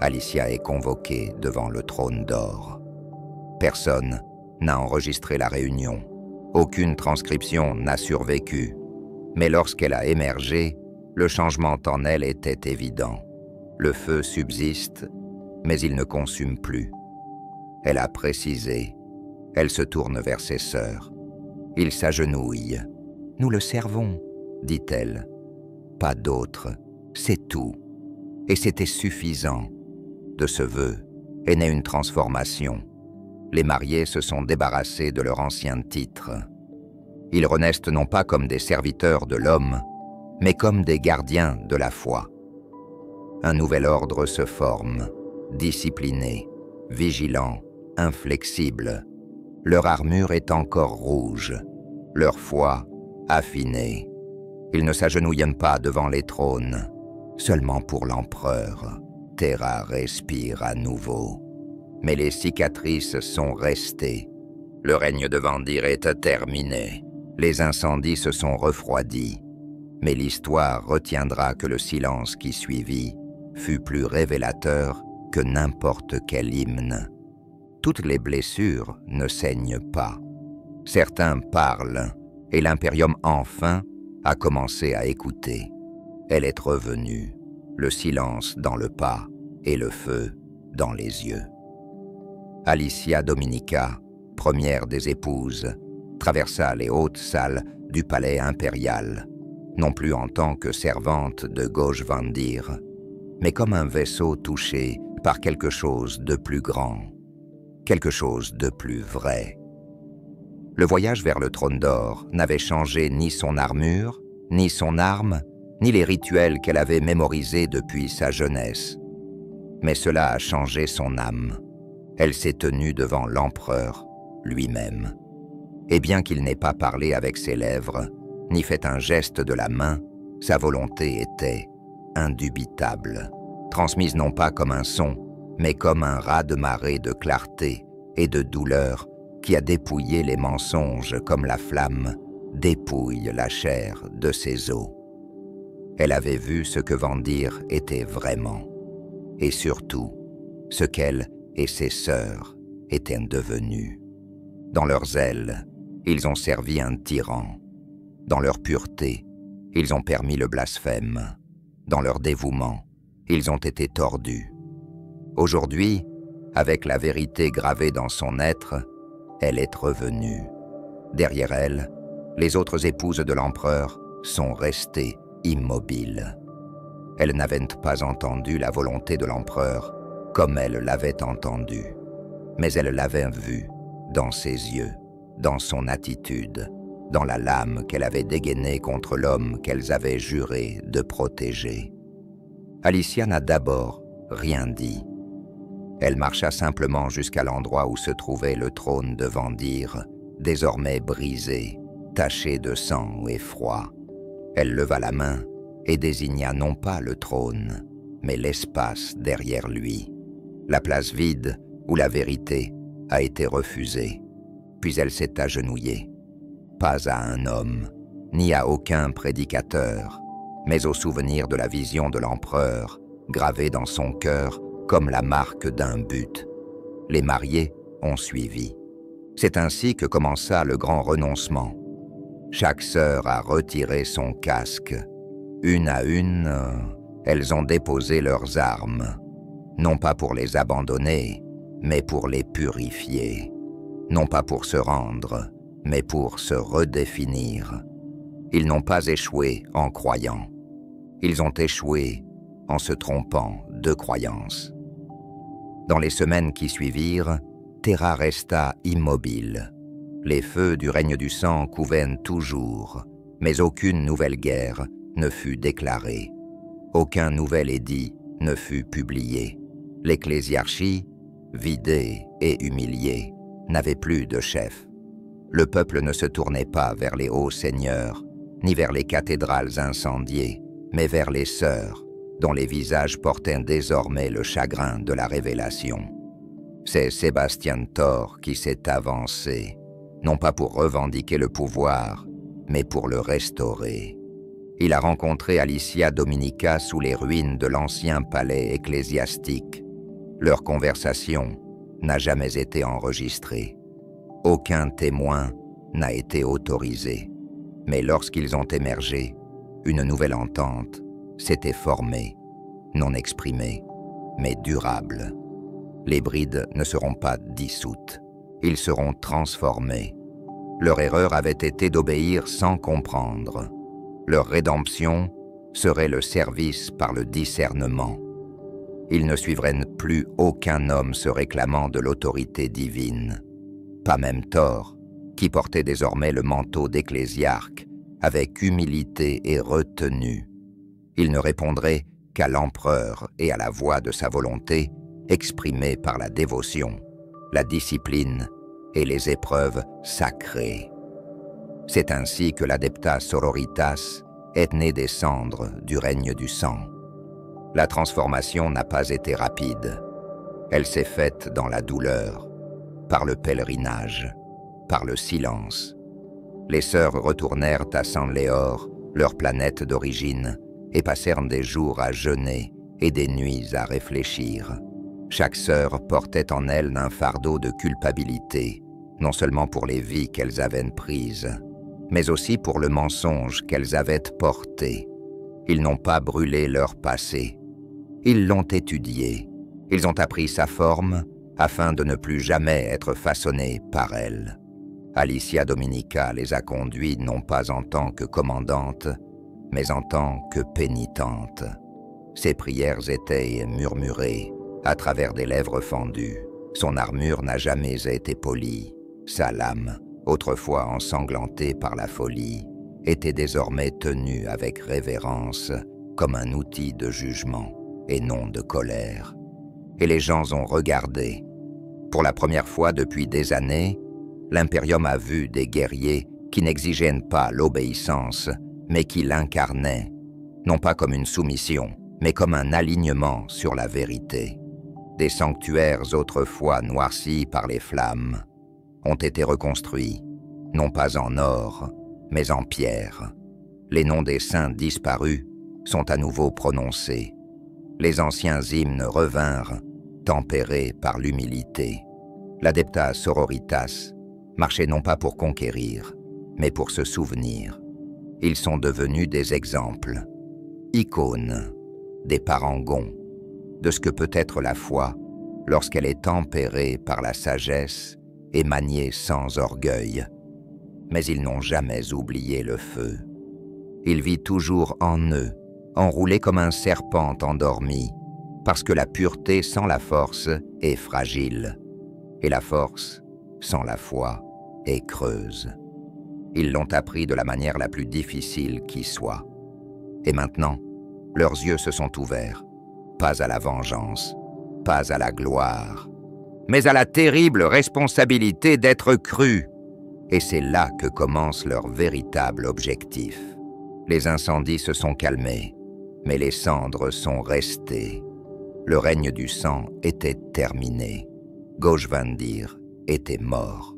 Alicia est convoquée devant le trône d'or. Personne n'a enregistré la réunion. Aucune transcription n'a survécu. Mais lorsqu'elle a émergé, le changement en elle était évident. Le feu subsiste, mais il ne consume plus. Elle a précisé. Elle se tourne vers ses sœurs. Ils s'agenouillent. « Nous le servons », dit-elle. « Pas d'autre, c'est tout. » Et c'était suffisant. De ce vœu est née une transformation. Les mariés se sont débarrassés de leur ancien titre. Ils renaissent non pas comme des serviteurs de l'homme, mais comme des gardiens de la foi. Un nouvel ordre se forme, discipliné, vigilant, inflexible. Leur armure est encore rouge, leur foi affinée. Ils ne s'agenouillent pas devant les trônes, seulement pour l'empereur. Terra respire à nouveau. Mais les cicatrices sont restées. Le règne de Vandir est terminé. Les incendies se sont refroidis. Mais l'histoire retiendra que le silence qui suivit fut plus révélateur que n'importe quel hymne. Toutes les blessures ne saignent pas. Certains parlent, et l'Imperium enfin a commencé à écouter. Elle est revenue, le silence dans le pas et le feu dans les yeux. Alicia Dominica, première des épouses, traversa les hautes salles du palais impérial, non plus en tant que servante de Gauge Vandir, mais comme un vaisseau touché par quelque chose de plus grand, quelque chose de plus vrai. Le voyage vers le trône d'or n'avait changé ni son armure, ni son arme, ni les rituels qu'elle avait mémorisés depuis sa jeunesse. Mais cela a changé son âme. Elle s'est tenue devant l'empereur lui-même. Et bien qu'il n'ait pas parlé avec ses lèvres, ni fait un geste de la main, sa volonté était indubitable. transmise non pas comme un son, mais comme un raz-de-marée de clarté et de douleur qui a dépouillé les mensonges comme la flamme dépouille la chair de ses os. Elle avait vu ce que Vandir était vraiment, et surtout ce qu'elle et ses sœurs étaient devenues. Dans leurs ailes, ils ont servi un tyran. Dans leur pureté, ils ont permis le blasphème. Dans leur dévouement, ils ont été tordus. Aujourd'hui, avec la vérité gravée dans son être, elle est revenue. Derrière elle, les autres épouses de l'empereur sont restées immobiles. Elles n'avaient pas entendu la volonté de l'empereur comme elle l'avait entendue, mais elles l'avaient vue dans ses yeux, dans son attitude, dans la lame qu'elle avait dégainée contre l'homme qu'elles avaient juré de protéger. Alicia n'a d'abord rien dit. Elle marcha simplement jusqu'à l'endroit où se trouvait le trône de Vandir, désormais brisé, taché de sang et froid. Elle leva la main et désigna non pas le trône, mais l'espace derrière lui, la place vide où la vérité a été refusée. Puis elle s'est agenouillée, pas à un homme, ni à aucun prédicateur, mais au souvenir de la vision de l'empereur, gravée dans son cœur comme la marque d'un but. Les mariés ont suivi. C'est ainsi que commença le grand renoncement. Chaque sœur a retiré son casque. Une à une, elles ont déposé leurs armes, non pas pour les abandonner, mais pour les purifier, non pas pour se rendre, mais pour se redéfinir. Ils n'ont pas échoué en croyant. Ils ont échoué en se trompant de croyance. Dans les semaines qui suivirent, Terra resta immobile. Les feux du règne du sang couvaient toujours, mais aucune nouvelle guerre ne fut déclarée. Aucun nouvel édit ne fut publié. L'ecclésiarchie, vidée et humiliée, n'avait plus de chef. Le peuple ne se tournait pas vers les hauts seigneurs, ni vers les cathédrales incendiées, mais vers les sœurs, dont les visages portaient désormais le chagrin de la révélation. C'est Sébastien Thor qui s'est avancé, non pas pour revendiquer le pouvoir, mais pour le restaurer. Il a rencontré Alicia Dominica sous les ruines de l'ancien palais ecclésiastique. Leur conversation n'a jamais été enregistrée. Aucun témoin n'a été autorisé. Mais lorsqu'ils ont émergé, une nouvelle entente s'était formée, non exprimée, mais durable. Les brides ne seront pas dissoutes, ils seront transformés. Leur erreur avait été d'obéir sans comprendre. Leur rédemption serait le service par le discernement. Ils ne suivraient plus aucun homme se réclamant de l'autorité divine, pas même Thor, qui portait désormais le manteau d'ecclésiarque avec humilité et retenue. Il ne répondrait qu'à l'empereur et à la voix de sa volonté exprimée par la dévotion, la discipline et les épreuves sacrées. C'est ainsi que l'Adepta Sororitas est née des cendres du règne du sang. La transformation n'a pas été rapide. Elle s'est faite dans la douleur, par le pèlerinage, par le silence. Les sœurs retournèrent à San Léor, leur planète d'origine, et passèrent des jours à jeûner et des nuits à réfléchir. Chaque sœur portait en elle un fardeau de culpabilité, non seulement pour les vies qu'elles avaient prises, mais aussi pour le mensonge qu'elles avaient porté. Ils n'ont pas brûlé leur passé. Ils l'ont étudié. Ils ont appris sa forme afin de ne plus jamais être façonnés par elle. Alicia Dominica les a conduits non pas en tant que commandante, mais en tant que pénitente. Ses prières étaient murmurées à travers des lèvres fendues. Son armure n'a jamais été polie. Sa lame, autrefois ensanglantée par la folie, était désormais tenue avec révérence comme un outil de jugement et non de colère. Et les gens ont regardé. Pour la première fois depuis des années, l'Imperium a vu des guerriers qui n'exigeaient pas l'obéissance, mais qui l'incarnaient, non pas comme une soumission, mais comme un alignement sur la vérité. Des sanctuaires autrefois noircis par les flammes ont été reconstruits, non pas en or, mais en pierre. Les noms des saints disparus sont à nouveau prononcés. Les anciens hymnes revinrent, tempérés par l'humilité. L'adepta sororitas marchait non pas pour conquérir, mais pour se souvenir. Ils sont devenus des exemples, icônes, des parangons, de ce que peut être la foi lorsqu'elle est tempérée par la sagesse et maniée sans orgueil. Mais ils n'ont jamais oublié le feu. Il vit toujours en eux, enroulé comme un serpent endormi, parce que la pureté sans la force est fragile, et la force sans la foi est creuse. Ils l'ont appris de la manière la plus difficile qui soit. Et maintenant, leurs yeux se sont ouverts, pas à la vengeance, pas à la gloire, mais à la terrible responsabilité d'être crus. Et c'est là que commence leur véritable objectif. Les incendies se sont calmés, mais les cendres sont restées. Le règne du sang était terminé. Gojvandir était mort.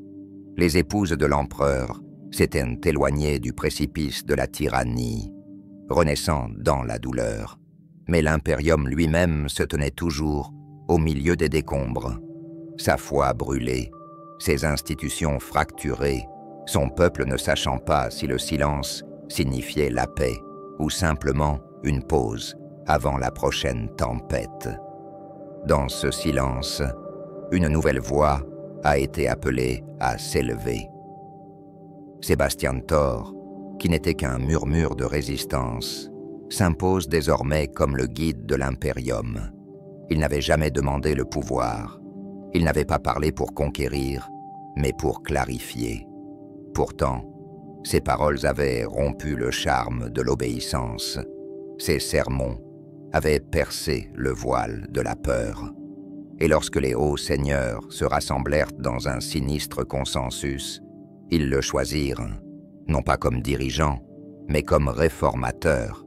Les épouses de l'empereur s'étaient éloignées du précipice de la tyrannie, renaissant dans la douleur. Mais l'impérium lui-même se tenait toujours au milieu des décombres. Sa foi brûlée, ses institutions fracturées, son peuple ne sachant pas si le silence signifiait la paix ou simplement une pause avant la prochaine tempête. Dans ce silence, une nouvelle voix a été appelée à s'élever. Sébastien Thor, qui n'était qu'un murmure de résistance, s'impose désormais comme le guide de l'impérium. Il n'avait jamais demandé le pouvoir. Il n'avait pas parlé pour conquérir, mais pour clarifier. Pourtant, ses paroles avaient rompu le charme de l'obéissance. Ses sermons avaient percé le voile de la peur. Et lorsque les hauts seigneurs se rassemblèrent dans un sinistre consensus, ils le choisirent, non pas comme dirigeant, mais comme réformateur.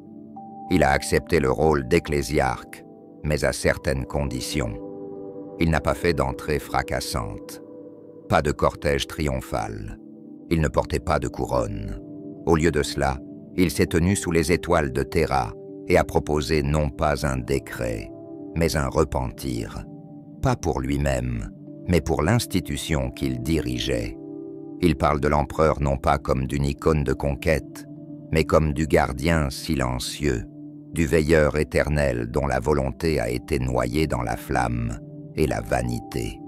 Il a accepté le rôle d'ecclésiarque, mais à certaines conditions. Il n'a pas fait d'entrée fracassante, pas de cortège triomphal. Il ne portait pas de couronne. Au lieu de cela, il s'est tenu sous les étoiles de Terra et a proposé non pas un décret, mais un repentir. Pas pour lui-même, mais pour l'institution qu'il dirigeait. Il parle de l'empereur non pas comme d'une icône de conquête, mais comme du gardien silencieux, du veilleur éternel dont la volonté a été noyée dans la flamme et la vanité.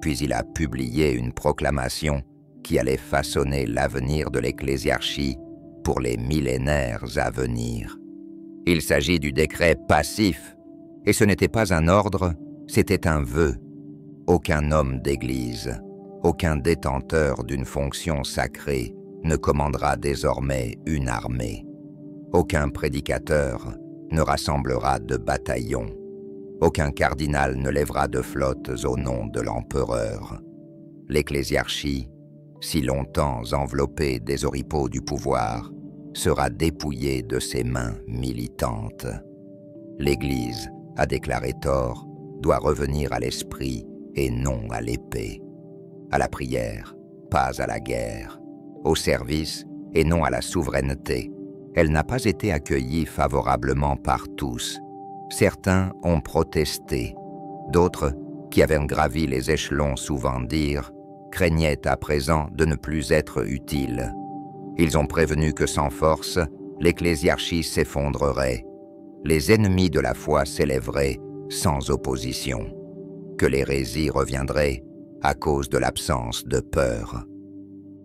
Puis il a publié une proclamation qui allait façonner l'avenir de l'ecclésiarchie pour les millénaires à venir. Il s'agit du décret passif, et ce n'était pas un ordre, c'était un vœu. Aucun homme d'église, aucun détenteur d'une fonction sacrée ne commandera désormais une armée. Aucun prédicateur ne rassemblera de bataillons. Aucun cardinal ne lèvera de flottes au nom de l'empereur. L'ecclésiarchie, si longtemps enveloppée des oripeaux du pouvoir, sera dépouillée de ses mains militantes. L'Église, a déclaré Thor, doit revenir à l'esprit et non à l'épée. À la prière, pas à la guerre. Au service et non à la souveraineté. Elle n'a pas été accueillie favorablement par tous. Certains ont protesté. D'autres, qui avaient gravi les échelons souvent dire, craignaient à présent de ne plus être utiles. Ils ont prévenu que sans force, l'ecclésiarchie s'effondrerait. Les ennemis de la foi s'élèveraient sans opposition. Que l'hérésie reviendrait à cause de l'absence de peur.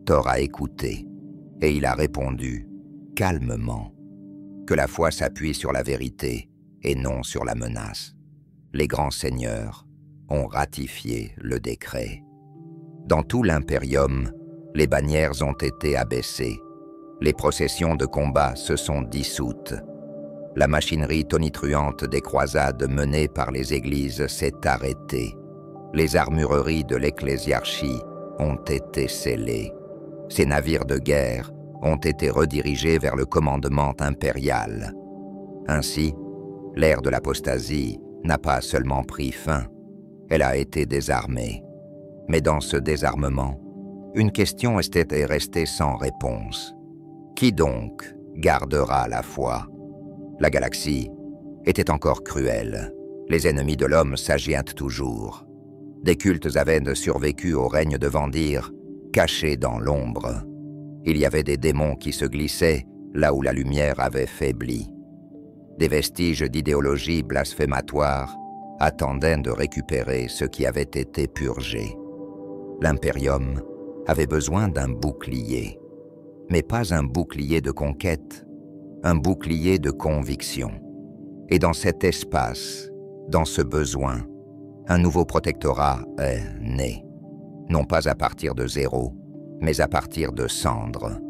Thor a écouté, et il a répondu, calmement, que la foi s'appuie sur la vérité et non sur la menace. Les grands seigneurs ont ratifié le décret. Dans tout l'impérium, les bannières ont été abaissées. Les processions de combat se sont dissoutes. La machinerie tonitruante des croisades menées par les églises s'est arrêtée. Les armureries de l'ecclésiarchie ont été scellées. Ces navires de guerre ont été redirigés vers le commandement impérial. Ainsi, L'ère de l'apostasie n'a pas seulement pris fin, elle a été désarmée. Mais dans ce désarmement, une question était restée sans réponse. Qui donc gardera la foi? La galaxie était encore cruelle. Les ennemis de l'homme s'agitent toujours. Des cultes avaient survécu au règne de Vandir, cachés dans l'ombre. Il y avait des démons qui se glissaient là où la lumière avait faibli. Des vestiges d'idéologie blasphématoire attendaient de récupérer ce qui avait été purgé. L'Imperium avait besoin d'un bouclier, mais pas un bouclier de conquête, un bouclier de conviction. Et dans cet espace, dans ce besoin, un nouveau protectorat est né. Non pas à partir de zéro, mais à partir de cendres.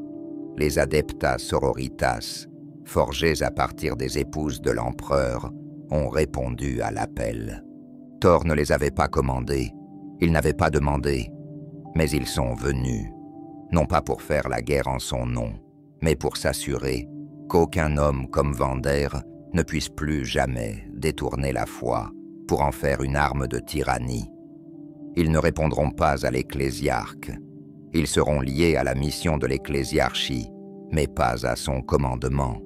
Les Adeptas Sororitas, forgés à partir des épouses de l'empereur, ont répondu à l'appel. Thor ne les avait pas commandés, ils n'avaient pas demandé, mais ils sont venus, non pas pour faire la guerre en son nom, mais pour s'assurer qu'aucun homme comme Vander ne puisse plus jamais détourner la foi pour en faire une arme de tyrannie. Ils ne répondront pas à l'ecclésiarque. Ils seront liés à la mission de l'ecclésiarchie, mais pas à son commandement.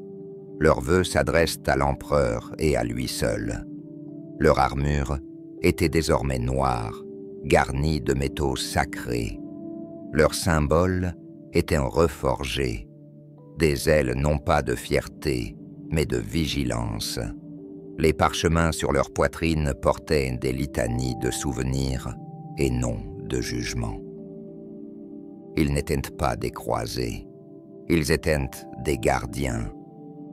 Leurs vœux s'adressent à l'empereur et à lui seul. Leur armure était désormais noire, garnie de métaux sacrés. Leur symbole était reforgé, des ailes non pas de fierté, mais de vigilance. Les parchemins sur leur poitrine portaient des litanies de souvenirs et non de jugement. Ils n'étaient pas des croisés, ils étaient des gardiens.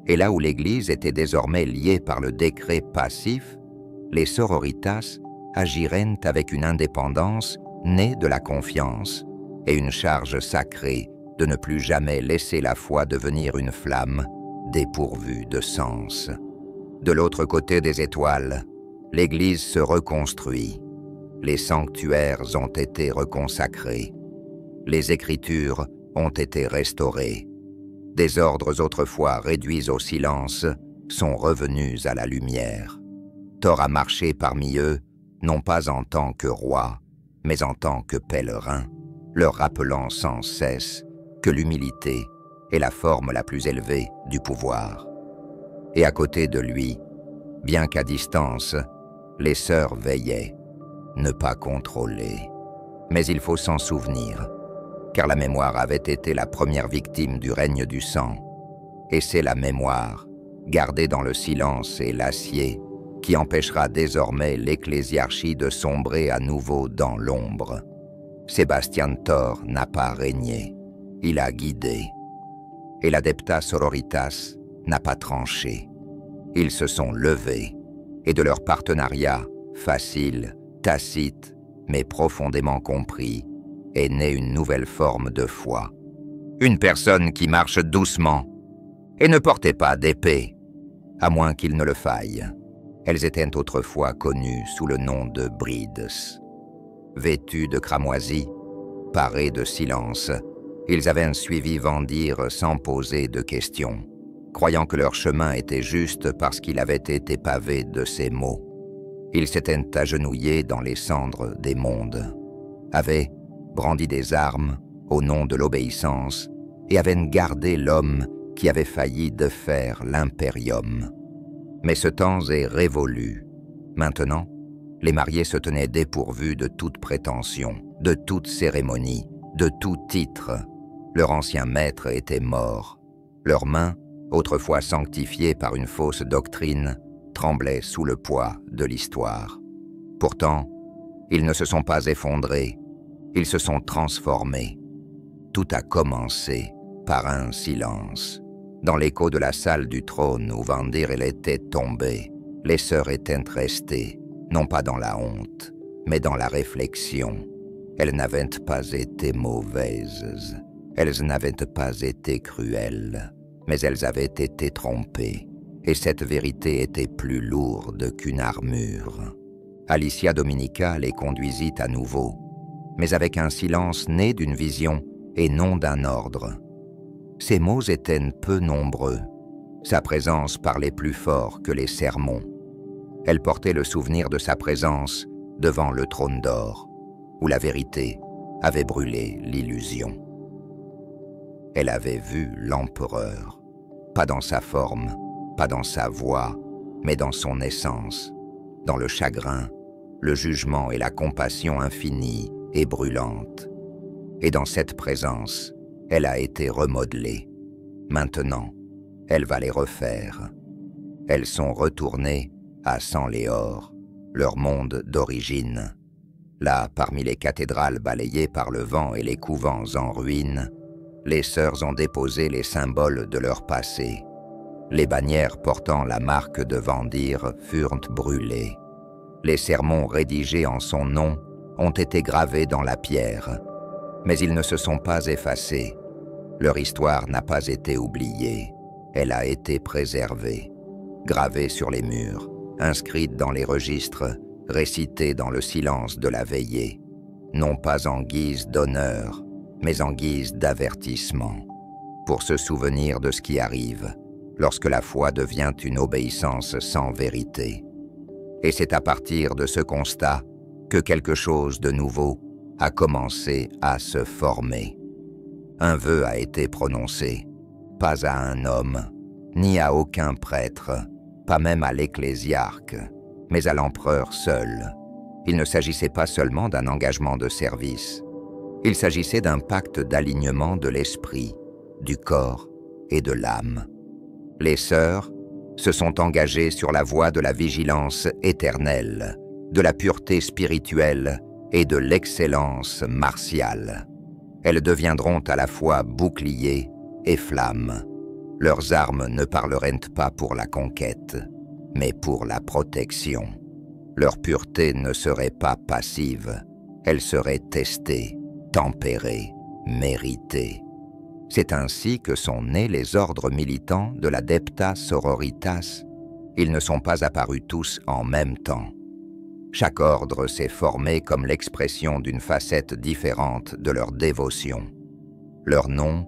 Et là où l'Église était désormais liée par le décret passif, les sororitas agiraient avec une indépendance née de la confiance et une charge sacrée de ne plus jamais laisser la foi devenir une flamme dépourvue de sens. De l'autre côté des étoiles, l'Église se reconstruit. Les sanctuaires ont été reconsacrés. Les Écritures ont été restaurées. Des ordres autrefois réduits au silence sont revenus à la lumière. Thor a marché parmi eux, non pas en tant que roi, mais en tant que pèlerin, leur rappelant sans cesse que l'humilité est la forme la plus élevée du pouvoir. Et à côté de lui, bien qu'à distance, les sœurs veillaient, ne pas contrôler. Mais il faut s'en souvenir, car la mémoire avait été la première victime du règne du sang, et c'est la mémoire, gardée dans le silence et l'acier, qui empêchera désormais l'ecclésiarchie de sombrer à nouveau dans l'ombre. Sebastian Thor n'a pas régné, il a guidé, et l'Adeptas Sororitas n'a pas tranché. Ils se sont levés, et de leur partenariat, facile, tacite, mais profondément compris, est née une nouvelle forme de foi. Une personne qui marche doucement et ne portait pas d'épée, à moins qu'il ne le faille. Elles étaient autrefois connues sous le nom de Brides. Vêtus de cramoisie, parés de silence, ils avaient suivi Vandir sans poser de questions, croyant que leur chemin était juste parce qu'il avait été pavé de ces mots. Ils s'étaient agenouillés dans les cendres des mondes, avaient brandi des armes au nom de l'obéissance et avaient gardé l'homme qui avait failli de faire l'Imperium. Mais ce temps est révolu. Maintenant, les mariés se tenaient dépourvus de toute prétention, de toute cérémonie, de tout titre. Leur ancien maître était mort. Leurs mains, autrefois sanctifiées par une fausse doctrine, tremblaient sous le poids de l'histoire. Pourtant, ils ne se sont pas effondrés, ils se sont transformés. Tout a commencé par un silence. Dans l'écho de la salle du trône où Vandir était tombé, les sœurs étaient restées, non pas dans la honte, mais dans la réflexion. Elles n'avaient pas été mauvaises, elles n'avaient pas été cruelles, mais elles avaient été trompées, et cette vérité était plus lourde qu'une armure. Alicia Dominica les conduisit à nouveau, mais avec un silence né d'une vision et non d'un ordre. Ces mots étaient peu nombreux, Sa présence parlait plus fort que les sermons. Elle portait le souvenir de sa présence devant le trône d'or, où la vérité avait brûlé l'illusion. Elle avait vu l'empereur, pas dans sa forme, pas dans sa voix, mais dans son essence, dans le chagrin, le jugement et la compassion infinie et brûlante. Et dans cette présence, elle a été remodelée. Maintenant, elle va les refaire. Elles sont retournées à Sanléor, leur monde d'origine. Là, parmi les cathédrales balayées par le vent et les couvents en ruine, les sœurs ont déposé les symboles de leur passé. Les bannières portant la marque de Vendir furent brûlées. Les sermons rédigés en son nom ont été gravés dans la pierre, mais ils ne se sont pas effacés. Leur histoire n'a pas été oubliée, elle a été préservée, gravée sur les murs, inscrite dans les registres, récitée dans le silence de la veillée, non pas en guise d'honneur, mais en guise d'avertissement, pour se souvenir de ce qui arrive, lorsque la foi devient une obéissance sans vérité. Et c'est à partir de ce constat que quelque chose de nouveau a commencé à se former. Un vœu a été prononcé, pas à un homme, ni à aucun prêtre, pas même à l'ecclésiarque, mais à l'empereur seul. Il ne s'agissait pas seulement d'un engagement de service, il s'agissait d'un pacte d'alignement de l'esprit, du corps et de l'âme. Les sœurs se sont engagées sur la voie de la vigilance éternelle, de la pureté spirituelle et de l'excellence martiale. Elles deviendront à la fois boucliers et flammes. Leurs armes ne parleraient pas pour la conquête, mais pour la protection. Leur pureté ne serait pas passive, elle serait testée, tempérée, méritée. C'est ainsi que sont nés les ordres militants de l'Adepta Sororitas. Ils ne sont pas apparus tous en même temps. Chaque ordre s'est formé comme l'expression d'une facette différente de leur dévotion. Leurs noms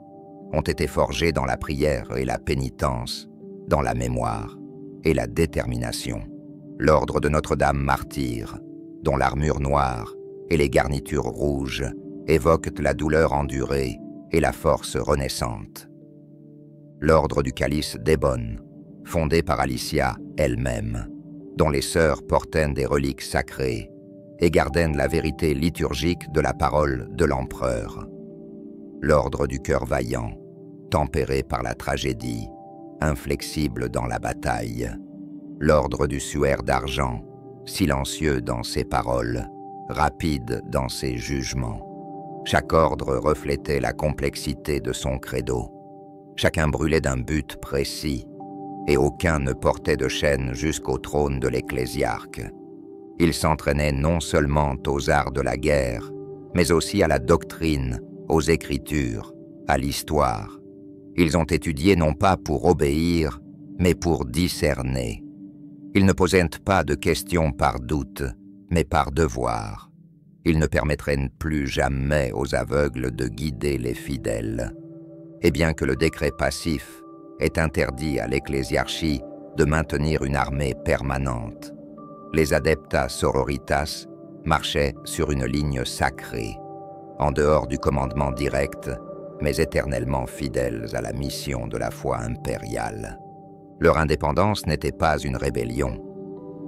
ont été forgés dans la prière et la pénitence, dans la mémoire et la détermination. L'ordre de Notre-Dame martyre, dont l'armure noire et les garnitures rouges évoquent la douleur endurée et la force renaissante. L'ordre du calice d'Ébonne, fondé par Alicia elle-même, dont les sœurs portaient des reliques sacrées et gardaient la vérité liturgique de la parole de l'empereur. L'ordre du cœur vaillant, tempéré par la tragédie, inflexible dans la bataille. L'ordre du suaire d'argent, silencieux dans ses paroles, rapide dans ses jugements. Chaque ordre reflétait la complexité de son credo. Chacun brûlait d'un but précis, et aucun ne portait de chaîne jusqu'au trône de l'ecclésiarque. Ils s'entraînaient non seulement aux arts de la guerre, mais aussi à la doctrine, aux écritures, à l'histoire. Ils ont étudié non pas pour obéir, mais pour discerner. Ils ne posaient pas de questions par doute, mais par devoir. Ils ne permettraient plus jamais aux aveugles de guider les fidèles. Et bien que le décret passif ait interdit à l'ecclésiarchie de maintenir une armée permanente, les Adepta Sororitas marchaient sur une ligne sacrée, en dehors du commandement direct, mais éternellement fidèles à la mission de la foi impériale. Leur indépendance n'était pas une rébellion.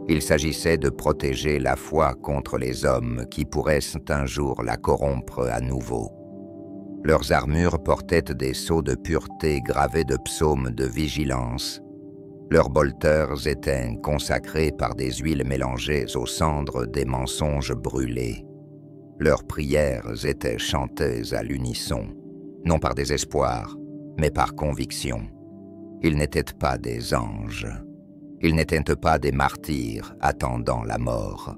Il s'agissait de protéger la foi contre les hommes qui pourraient un jour la corrompre à nouveau. Leurs armures portaient des sceaux de pureté gravés de psaumes de vigilance. Leurs bolteurs étaient consacrés par des huiles mélangées aux cendres des mensonges brûlés. Leurs prières étaient chantées à l'unisson, non par désespoir, mais par conviction. Ils n'étaient pas des anges. Ils n'étaient pas des martyrs attendant la mort.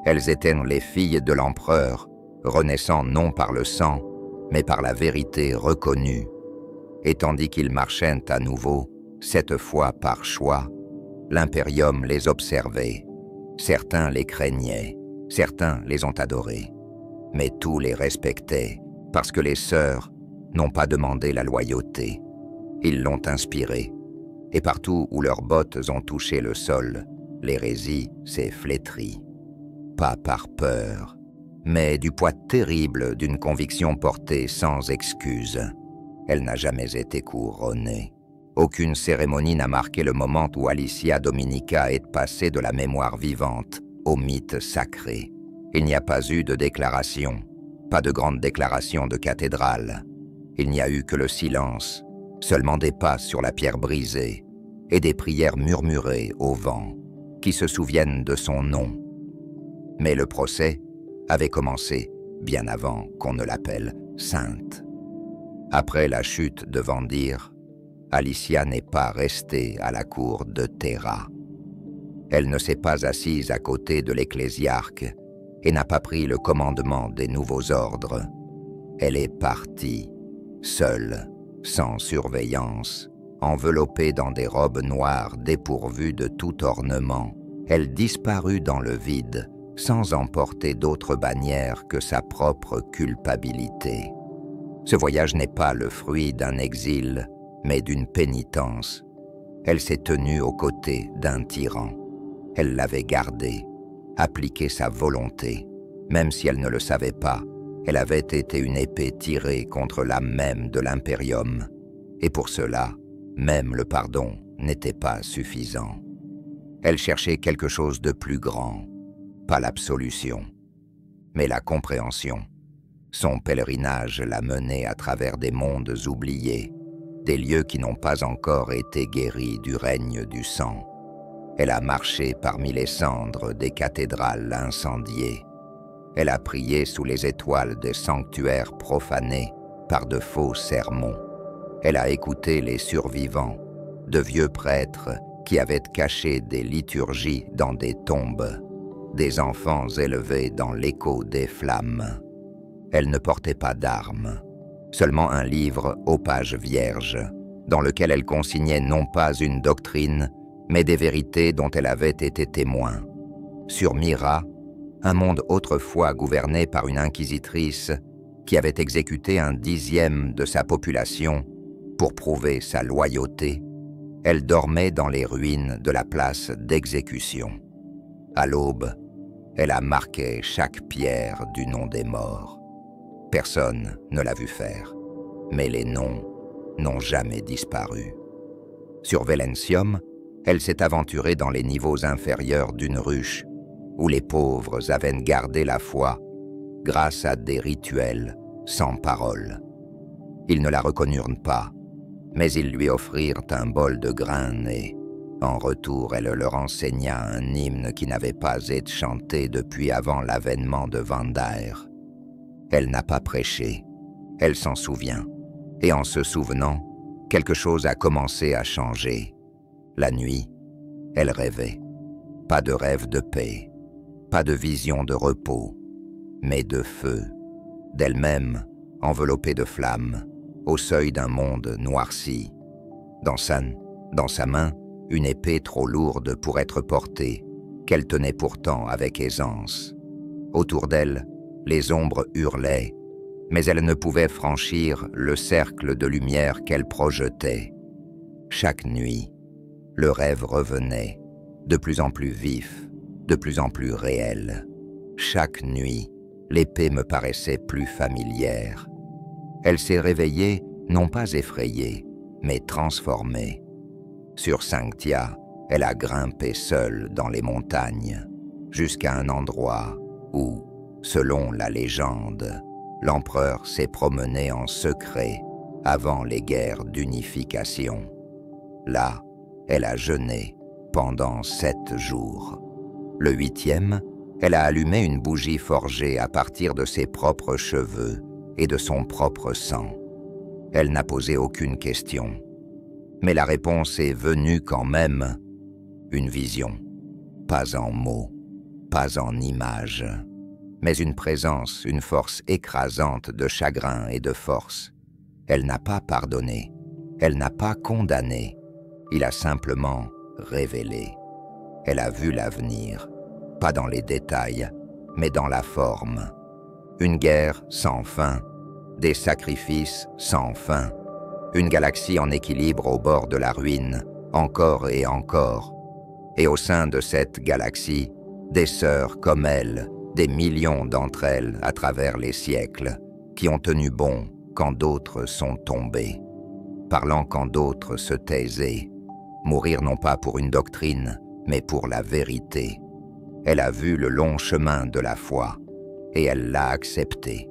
Elles étaient les filles de l'empereur, renaissant non par le sang, mais par la vérité reconnue. Et tandis qu'ils marchaient à nouveau, cette fois par choix, l'impérium les observait. Certains les craignaient, certains les ont adorés. Mais tous les respectaient, parce que les sœurs n'ont pas demandé la loyauté. Ils l'ont inspirée. et partout où leurs bottes ont touché le sol, l'hérésie s'est flétrie. Pas par peur, mais du poids terrible d'une conviction portée sans excuse. Elle n'a jamais été couronnée. Aucune cérémonie n'a marqué le moment où Alicia Dominica est passée de la mémoire vivante au mythe sacré. Il n'y a pas eu de déclaration, pas de grande déclaration de cathédrale. Il n'y a eu que le silence, seulement des pas sur la pierre brisée et des prières murmurées au vent qui se souviennent de son nom. Mais le procès avait commencé bien avant qu'on ne l'appelle sainte. Après la chute de Vendir, Alicia n'est pas restée à la cour de Terra. Elle ne s'est pas assise à côté de l'ecclésiarque et n'a pas pris le commandement des nouveaux ordres. Elle est partie, seule, sans surveillance, enveloppée dans des robes noires dépourvues de tout ornement. Elle disparut dans le vide, sans emporter d'autre bannière que sa propre culpabilité. Ce voyage n'est pas le fruit d'un exil, mais d'une pénitence. Elle s'est tenue aux côtés d'un tyran. Elle l'avait gardé, appliqué sa volonté. Même si elle ne le savait pas, elle avait été une épée tirée contre l'âme même de l'impérium. Et pour cela, même le pardon n'était pas suffisant. Elle cherchait quelque chose de plus grand, pas l'absolution, mais la compréhension. Son pèlerinage l'a menée à travers des mondes oubliés, des lieux qui n'ont pas encore été guéris du règne du sang. Elle a marché parmi les cendres des cathédrales incendiées. Elle a prié sous les étoiles des sanctuaires profanés par de faux sermons. Elle a écouté les survivants, de vieux prêtres qui avaient caché des liturgies dans des tombes, des enfants élevés dans l'écho des flammes. Elle ne portait pas d'armes, seulement un livre aux pages vierges, dans lequel elle consignait non pas une doctrine, mais des vérités dont elle avait été témoin. Sur Myra, un monde autrefois gouverné par une inquisitrice qui avait exécuté 1/10 de sa population pour prouver sa loyauté, elle dormait dans les ruines de la place d'exécution. À l'aube, elle a marqué chaque pierre du nom des morts. Personne ne l'a vu faire, mais les noms n'ont jamais disparu. Sur Velencium, elle s'est aventurée dans les niveaux inférieurs d'une ruche, où les pauvres avaient gardé la foi grâce à des rituels sans parole. Ils ne la reconnurent pas, mais ils lui offrirent un bol de grains et, en retour, elle leur enseigna un hymne qui n'avait pas été chanté depuis avant l'avènement de Vandaer. Elle n'a pas prêché, elle s'en souvient, et en se souvenant, quelque chose a commencé à changer. La nuit, elle rêvait. Pas de rêve de paix, pas de vision de repos, mais de feu, d'elle-même enveloppée de flammes, au seuil d'un monde noirci. Dans sa main, une épée trop lourde pour être portée, qu'elle tenait pourtant avec aisance. Autour d'elle, les ombres hurlaient, mais elle ne pouvait franchir le cercle de lumière qu'elle projetait. Chaque nuit, le rêve revenait, de plus en plus vif, de plus en plus réel. Chaque nuit, l'épée me paraissait plus familière. Elle s'est réveillée, non pas effrayée, mais transformée. Sur Sanctia, elle a grimpé seule dans les montagnes, jusqu'à un endroit où, selon la légende, l'empereur s'est promené en secret avant les guerres d'unification. Là, elle a jeûné pendant 7 jours. Le 8e, elle a allumé une bougie forgée à partir de ses propres cheveux et de son propre sang. Elle n'a posé aucune question. Mais la réponse est venue quand même. Une vision, pas en mots, pas en images, mais une présence, une force écrasante de chagrin et de force. Elle n'a pas pardonné, elle n'a pas condamné, il a simplement révélé. Elle a vu l'avenir, pas dans les détails, mais dans la forme. Une guerre sans fin, des sacrifices sans fin, une galaxie en équilibre au bord de la ruine, encore et encore. Et au sein de cette galaxie, des sœurs comme elle, des millions d'entre elles à travers les siècles, qui ont tenu bon quand d'autres sont tombés, parlant quand d'autres se taisaient, mourir non pas pour une doctrine, mais pour la vérité. Elle a vu le long chemin de la foi, et elle l'a accepté.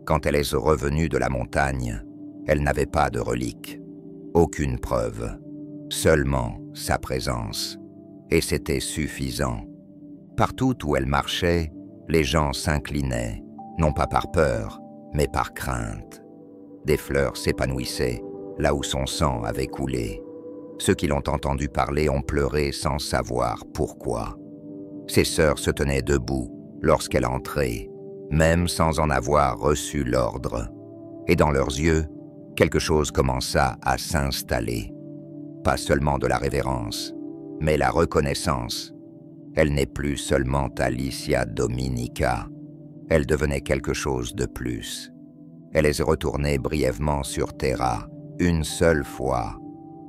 Quand elle est revenue de la montagne, elle n'avait pas de relique, aucune preuve, seulement sa présence. Et c'était suffisant. Partout où elle marchait, les gens s'inclinaient, non pas par peur, mais par crainte. Des fleurs s'épanouissaient là où son sang avait coulé. Ceux qui l'ont entendu parler ont pleuré sans savoir pourquoi. Ses sœurs se tenaient debout lorsqu'elle entrait, même sans en avoir reçu l'ordre. Et dans leurs yeux, quelque chose commença à s'installer. Pas seulement de la révérence, mais la reconnaissance. Elle n'est plus seulement Alicia Dominica. Elle devenait quelque chose de plus. Elle est retournée brièvement sur Terra, une seule fois.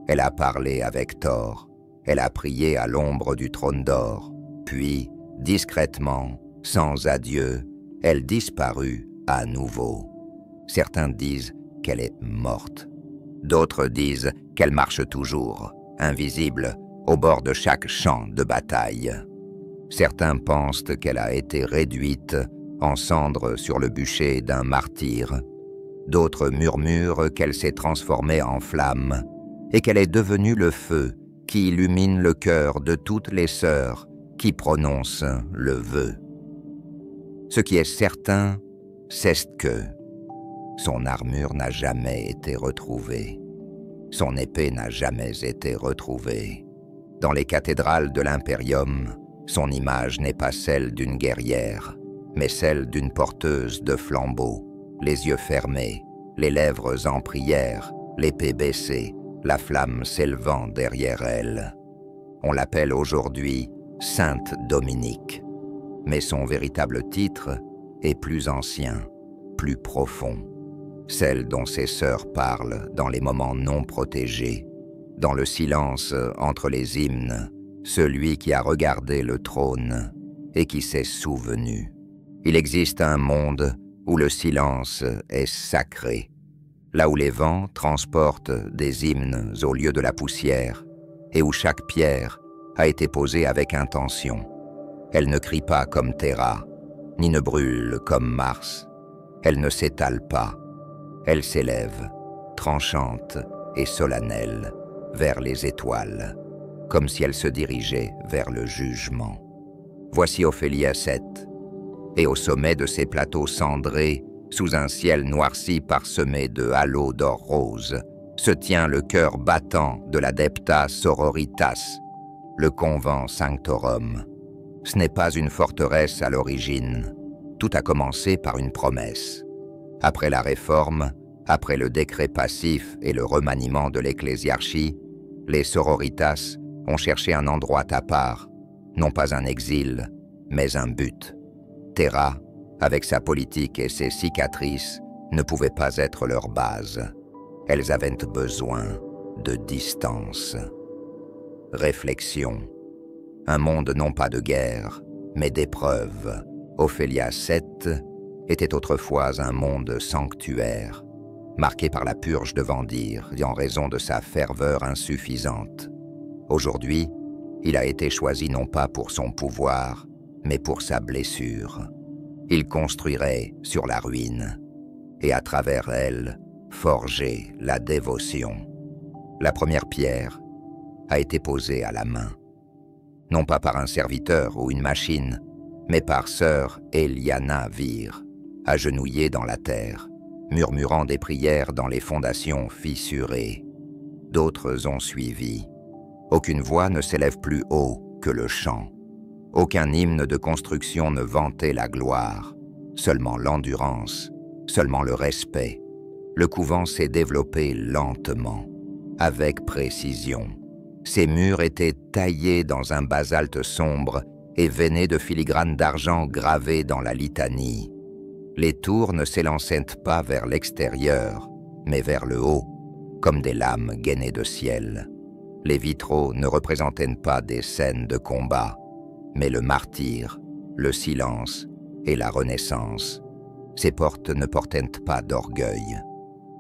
Elle a parlé avec Thor. Elle a prié à l'ombre du trône d'or. Puis, discrètement, sans adieu, elle disparut à nouveau. Certains disent qu'elle est morte. D'autres disent qu'elle marche toujours, invisible, au bord de chaque champ de bataille. Certains pensent qu'elle a été réduite en cendres sur le bûcher d'un martyr. D'autres murmurent qu'elle s'est transformée en flamme et qu'elle est devenue le feu qui illumine le cœur de toutes les sœurs qui prononcent le vœu. Ce qui est certain, c'est que son armure n'a jamais été retrouvée. Son épée n'a jamais été retrouvée. Dans les cathédrales de l'Imperium, son image n'est pas celle d'une guerrière, mais celle d'une porteuse de flambeaux, les yeux fermés, les lèvres en prière, l'épée baissée, la flamme s'élevant derrière elle. On l'appelle aujourd'hui Sainte Dominique, mais son véritable titre est plus ancien, plus profond, celle dont ses sœurs parlent dans les moments non protégés, dans le silence entre les hymnes, celui qui a regardé le trône et qui s'est souvenu. Il existe un monde où le silence est sacré, là où les vents transportent des hymnes au lieu de la poussière et où chaque pierre a été posée avec intention. Elle ne crie pas comme Terra, ni ne brûle comme Mars. Elle ne s'étale pas. Elle s'élève, tranchante et solennelle, vers les étoiles, comme si elle se dirigeait vers le jugement. Voici Ophélia 7, et au sommet de ces plateaux cendrés, sous un ciel noirci parsemé de halos d'or rose, se tient le cœur battant de l'Adepta Sororitas, le convent Sanctorum. Ce n'est pas une forteresse à l'origine. Tout a commencé par une promesse. Après la Réforme, après le décret passif et le remaniement de l'ecclésiarchie, les sororitas ont cherché un endroit à part, non pas un exil, mais un but. Terra, avec sa politique et ses cicatrices, ne pouvait pas être leur base. Elles avaient besoin de distance. Réflexion. Un monde non pas de guerre, mais d'épreuves. Ophélia 7 était autrefois un monde sanctuaire, marqué par la purge de Vendir et en raison de sa ferveur insuffisante. Aujourd'hui, il a été choisi non pas pour son pouvoir, mais pour sa blessure. Il construirait sur la ruine, et à travers elle, forger la dévotion. La première pierre a été posée à la main, non pas par un serviteur ou une machine, mais par sœur Eliana Vir, agenouillée dans la terre, murmurant des prières dans les fondations fissurées. D'autres ont suivi. Aucune voix ne s'élève plus haut que le chant. Aucun hymne de construction ne vantait la gloire, seulement l'endurance, seulement le respect. Le couvent s'est développé lentement, avec précision. Ses murs étaient taillés dans un basalte sombre et veinés de filigranes d'argent gravés dans la litanie. Les tours ne s'élançaient pas vers l'extérieur, mais vers le haut, comme des lames gainées de ciel. Les vitraux ne représentaient pas des scènes de combat, mais le martyre, le silence et la renaissance. Ces portes ne portaient pas d'orgueil.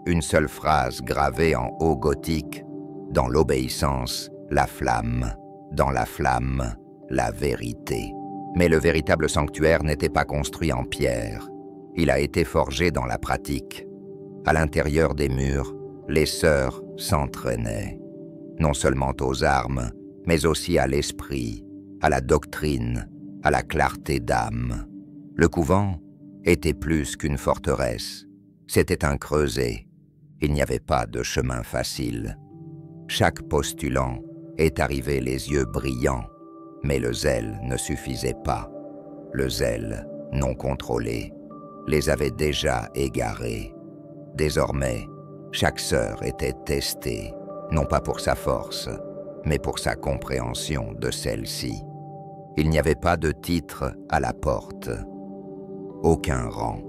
Une seule phrase gravée en haut gothique: dans l'obéissance, la flamme, dans la flamme, la vérité. Mais le véritable sanctuaire n'était pas construit en pierre. Il a été forgé dans la pratique. À l'intérieur des murs, les sœurs s'entraînaient, non seulement aux armes, mais aussi à l'esprit, à la doctrine, à la clarté d'âme. Le couvent était plus qu'une forteresse. C'était un creuset. Il n'y avait pas de chemin facile. Chaque postulant est arrivé les yeux brillants, mais le zèle ne suffisait pas. Le zèle, non contrôlé, les avait déjà égarés. Désormais, chaque sœur était testée, non pas pour sa force, mais pour sa compréhension de celle-ci. Il n'y avait pas de titre à la porte, aucun rang.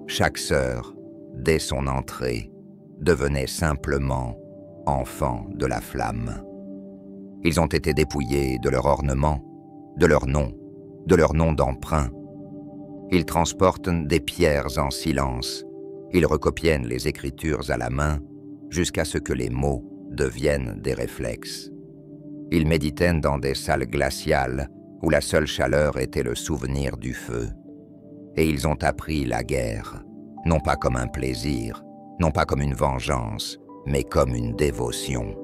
Chaque sœur, dès son entrée, devenait simplement enfant de la flamme. Ils ont été dépouillés de leur ornement, de leur nom d'emprunt. Ils transportent des pierres en silence. Ils recopiennent les écritures à la main jusqu'à ce que les mots deviennent des réflexes. Ils méditaient dans des salles glaciales où la seule chaleur était le souvenir du feu. Et ils ont appris la guerre, non pas comme un plaisir, non pas comme une vengeance, mais comme une dévotion.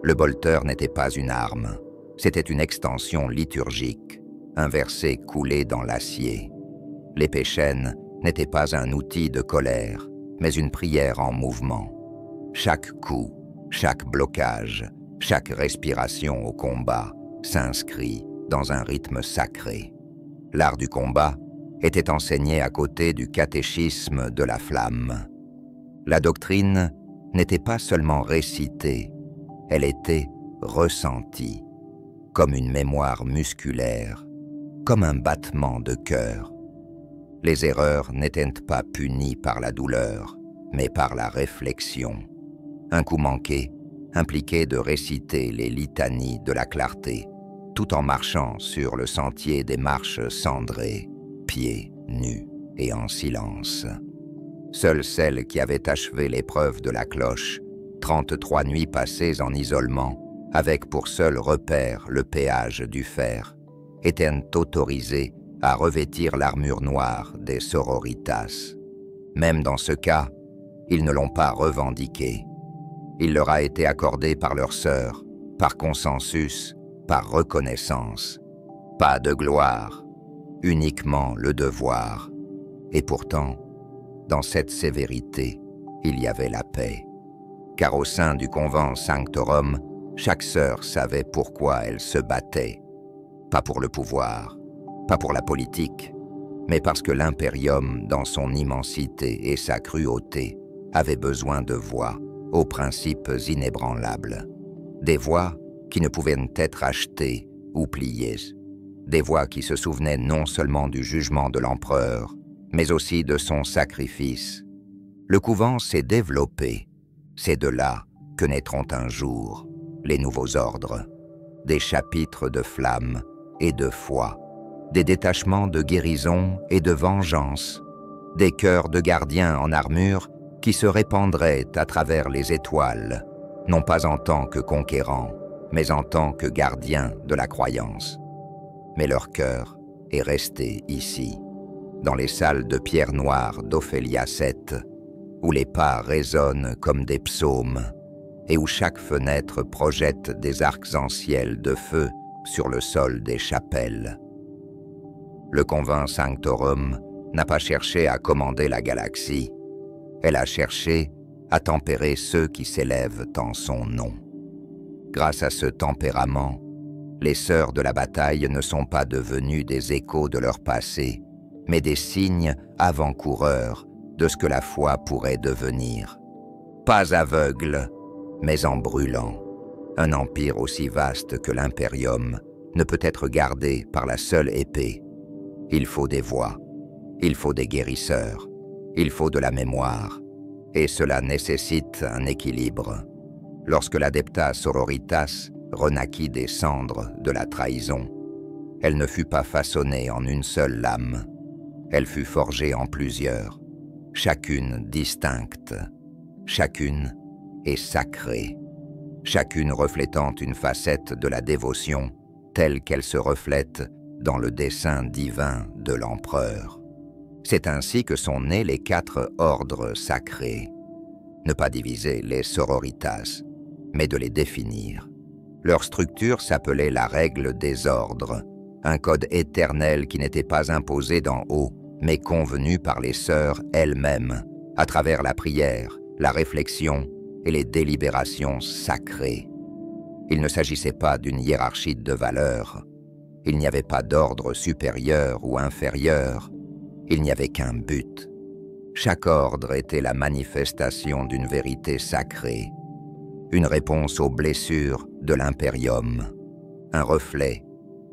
Le bolter n'était pas une arme, c'était une extension liturgique, un verset coulé dans l'acier. L'épée chaîne n'était pas un outil de colère, mais une prière en mouvement. Chaque coup, chaque blocage, chaque respiration au combat s'inscrit dans un rythme sacré. L'art du combat était enseigné à côté du catéchisme de la flamme. La doctrine n'était pas seulement récitée, elle était ressentie, comme une mémoire musculaire, comme un battement de cœur. Les erreurs n'étaient pas punies par la douleur, mais par la réflexion. Un coup manqué impliquait de réciter les litanies de la clarté, tout en marchant sur le sentier des marches cendrées, pieds nus et en silence. Seules celles qui avaient achevé l'épreuve de la cloche, 33 nuits passées en isolement, avec pour seul repère le péage du fer, étaient autorisées à revêtir l'armure noire des sororitas. Même dans ce cas, ils ne l'ont pas revendiqué. Il leur a été accordé par leurs sœurs, par consensus, par reconnaissance. Pas de gloire, uniquement le devoir. Et pourtant, dans cette sévérité, il y avait la paix. Car au sein du convent Sanctorum, chaque sœur savait pourquoi elle se battait. Pas pour le pouvoir, pas pour la politique, mais parce que l'impérium, dans son immensité et sa cruauté, avait besoin de voix aux principes inébranlables. Des voix qui ne pouvaient être achetées ou pliées. Des voix qui se souvenaient non seulement du jugement de l'empereur, mais aussi de son sacrifice. Le couvent s'est développé. C'est de là que naîtront un jour les nouveaux ordres, des chapitres de flamme et de foi, des détachements de guérison et de vengeance, des cœurs de gardiens en armure qui se répandraient à travers les étoiles, non pas en tant que conquérants, mais en tant que gardiens de la croyance. Mais leur cœur est resté ici, dans les salles de pierre noire d'Ophélia VII, où les pas résonnent comme des psaumes, et où chaque fenêtre projette des arcs en ciel de feu sur le sol des chapelles. Le convent Sanctorum n'a pas cherché à commander la galaxie, elle a cherché à tempérer ceux qui s'élèvent en son nom. Grâce à ce tempérament, les sœurs de la bataille ne sont pas devenues des échos de leur passé, mais des signes avant-coureurs de ce que la foi pourrait devenir. Pas aveugle, mais en brûlant. Un empire aussi vaste que l'impérium ne peut être gardé par la seule épée. Il faut des voix, il faut des guérisseurs, il faut de la mémoire, et cela nécessite un équilibre. Lorsque l'Adepta Sororitas renaquit des cendres de la trahison, elle ne fut pas façonnée en une seule lame. Elle fut forgée en plusieurs, chacune distincte, chacune est sacrée, chacune reflétant une facette de la dévotion telle qu'elle se reflète dans le dessein divin de l'empereur. C'est ainsi que sont nés les 4 ordres sacrés. Ne pas diviser les sororitas, mais de les définir. Leur structure s'appelait la règle des ordres, un code éternel qui n'était pas imposé d'en haut, mais convenu par les sœurs elles-mêmes, à travers la prière, la réflexion et les délibérations sacrées. Il ne s'agissait pas d'une hiérarchie de valeurs. Il n'y avait pas d'ordre supérieur ou inférieur. Il n'y avait qu'un but. Chaque ordre était la manifestation d'une vérité sacrée, une réponse aux blessures de l'impérium, un reflet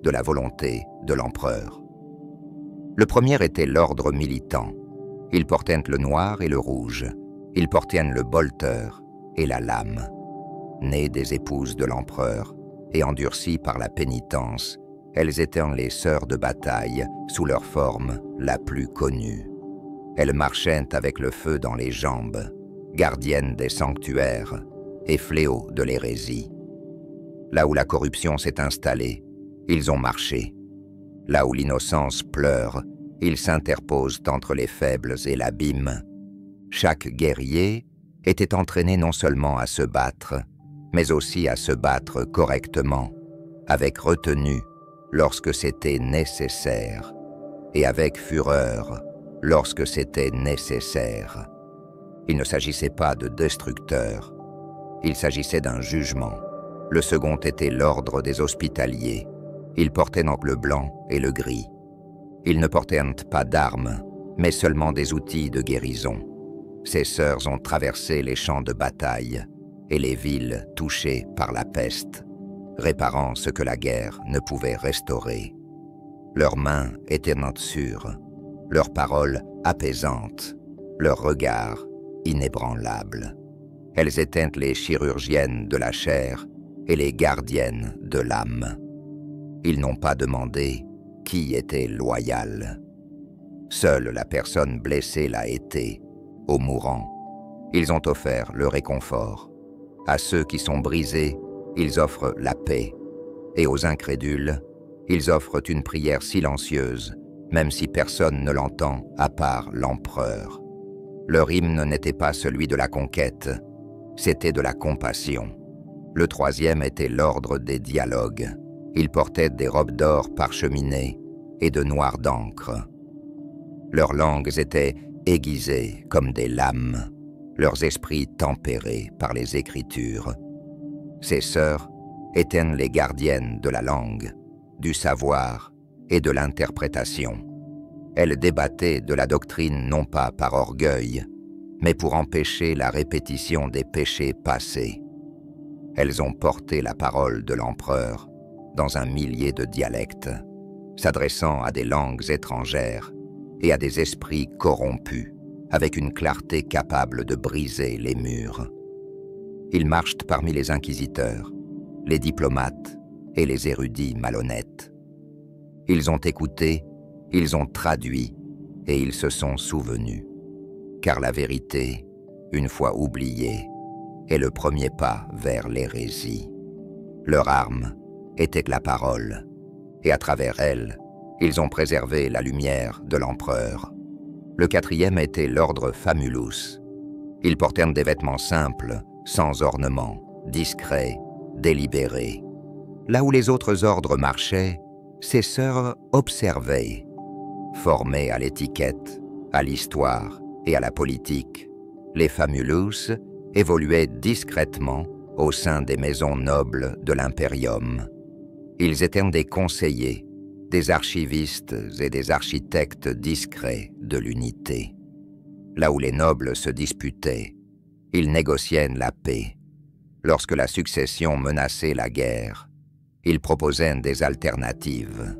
de la volonté de l'empereur. Le premier était l'ordre militant. Ils portaient le noir et le rouge. Ils portaient le bolter et la lame. Nées des épouses de l'empereur et endurcies par la pénitence, elles étaient les sœurs de bataille sous leur forme la plus connue. Elles marchaient avec le feu dans les jambes, gardiennes des sanctuaires et fléaux de l'hérésie. Là où la corruption s'est installée, ils ont marché. Là où l'innocence pleure, ils s'interposent entre les faibles et l'abîme. Chaque guerrier était entraîné non seulement à se battre, mais aussi à se battre correctement, avec retenue lorsque c'était nécessaire, et avec fureur lorsque c'était nécessaire. Il ne s'agissait pas de destructeurs, il s'agissait d'un jugement. Le second était l'ordre des hospitaliers. Ils portaient donc le blanc et le gris. Ils ne portaient pas d'armes, mais seulement des outils de guérison. Ces sœurs ont traversé les champs de bataille et les villes touchées par la peste, réparant ce que la guerre ne pouvait restaurer. Leurs mains étaient sûres, leurs paroles apaisantes, leurs regards inébranlables. Elles étaient les chirurgiennes de la chair et les gardiennes de l'âme. Ils n'ont pas demandé qui était loyal. Seule la personne blessée l'a été, aux mourants. Ils ont offert le réconfort. À ceux qui sont brisés, ils offrent la paix. Et aux incrédules, ils offrent une prière silencieuse, même si personne ne l'entend à part l'empereur. Leur hymne n'était pas celui de la conquête, c'était de la compassion. Le troisième était l'ordre des dialogues. Ils portaient des robes d'or parcheminées et de noir d'encre. Leurs langues étaient aiguisées comme des lames, leurs esprits tempérés par les Écritures. Ces sœurs étaient les gardiennes de la langue, du savoir et de l'interprétation. Elles débattaient de la doctrine non pas par orgueil, mais pour empêcher la répétition des péchés passés. Elles ont porté la parole de l'empereur dans un millier de dialectes, s'adressant à des langues étrangères et à des esprits corrompus, avec une clarté capable de briser les murs. Ils marchent parmi les inquisiteurs, les diplomates et les érudits malhonnêtes. Ils ont écouté, ils ont traduit et ils se sont souvenus. Car la vérité, une fois oubliée, est le premier pas vers l'hérésie. Leur arme était la parole, et à travers elle, ils ont préservé la lumière de l'empereur. Le quatrième était l'ordre Famulus. Ils portèrent des vêtements simples, sans ornement, discrets, délibérés. Là où les autres ordres marchaient, ces sœurs observaient, formées à l'étiquette, à l'histoire et à la politique. Les Famulus évoluaient discrètement au sein des maisons nobles de l'impérium. Ils étaient des conseillers, des archivistes et des architectes discrets de l'unité. Là où les nobles se disputaient, ils négociaient la paix. Lorsque la succession menaçait la guerre, ils proposaient des alternatives.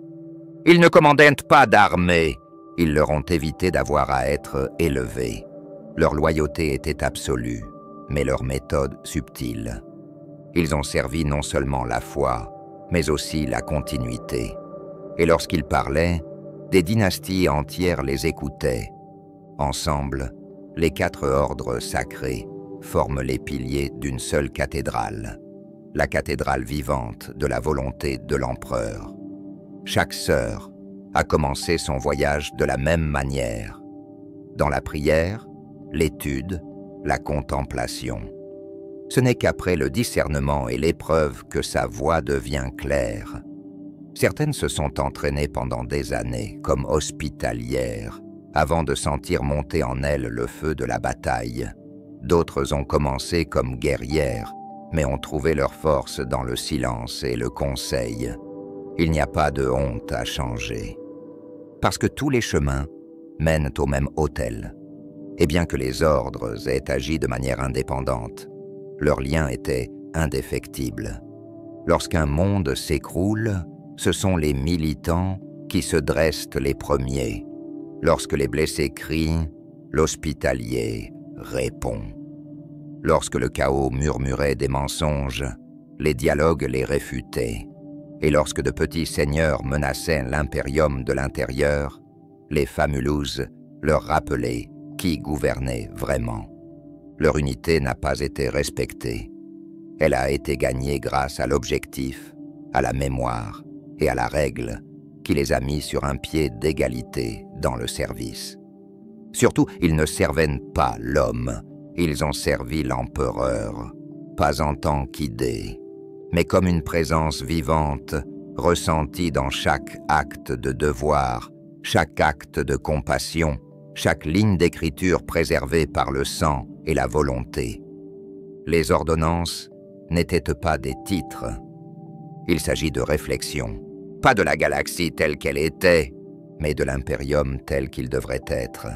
Ils ne commandaient pas d'armée, ils leur ont évité d'avoir à être élevés. Leur loyauté était absolue, mais leur méthode subtile. Ils ont servi non seulement la foi, mais aussi la continuité. Et lorsqu'ils parlaient, des dynasties entières les écoutaient. Ensemble, les 4 ordres sacrés forment les piliers d'une seule cathédrale, la cathédrale vivante de la volonté de l'empereur. Chaque sœur a commencé son voyage de la même manière, dans la prière, l'étude, la contemplation. Ce n'est qu'après le discernement et l'épreuve que sa voie devient claire. Certaines se sont entraînées pendant des années comme hospitalières, avant de sentir monter en elles le feu de la bataille. D'autres ont commencé comme guerrières, mais ont trouvé leur force dans le silence et le conseil. Il n'y a pas de honte à changer. Parce que tous les chemins mènent au même autel. Et bien que les ordres aient agi de manière indépendante, leur lien était indéfectible. Lorsqu'un monde s'écroule, ce sont les militants qui se dressent les premiers. Lorsque les blessés crient, l'hospitalier répond. Lorsque le chaos murmurait des mensonges, les dialogues les réfutaient. Et lorsque de petits seigneurs menaçaient l'impérium de l'intérieur, les famulus leur rappelaient qui gouvernait vraiment. Leur unité n'a pas été respectée. Elle a été gagnée grâce à l'objectif, à la mémoire et à la règle qui les a mis sur un pied d'égalité dans le service. Surtout, ils ne servaient pas l'homme, ils ont servi l'empereur, pas en tant qu'idée, mais comme une présence vivante, ressentie dans chaque acte de devoir, chaque acte de compassion, chaque ligne d'écriture préservée par le sang et la volonté. Les ordonnances n'étaient pas des titres. Il s'agit de réflexion, pas de la galaxie telle qu'elle était, mais de l'impérium tel qu'il devrait être.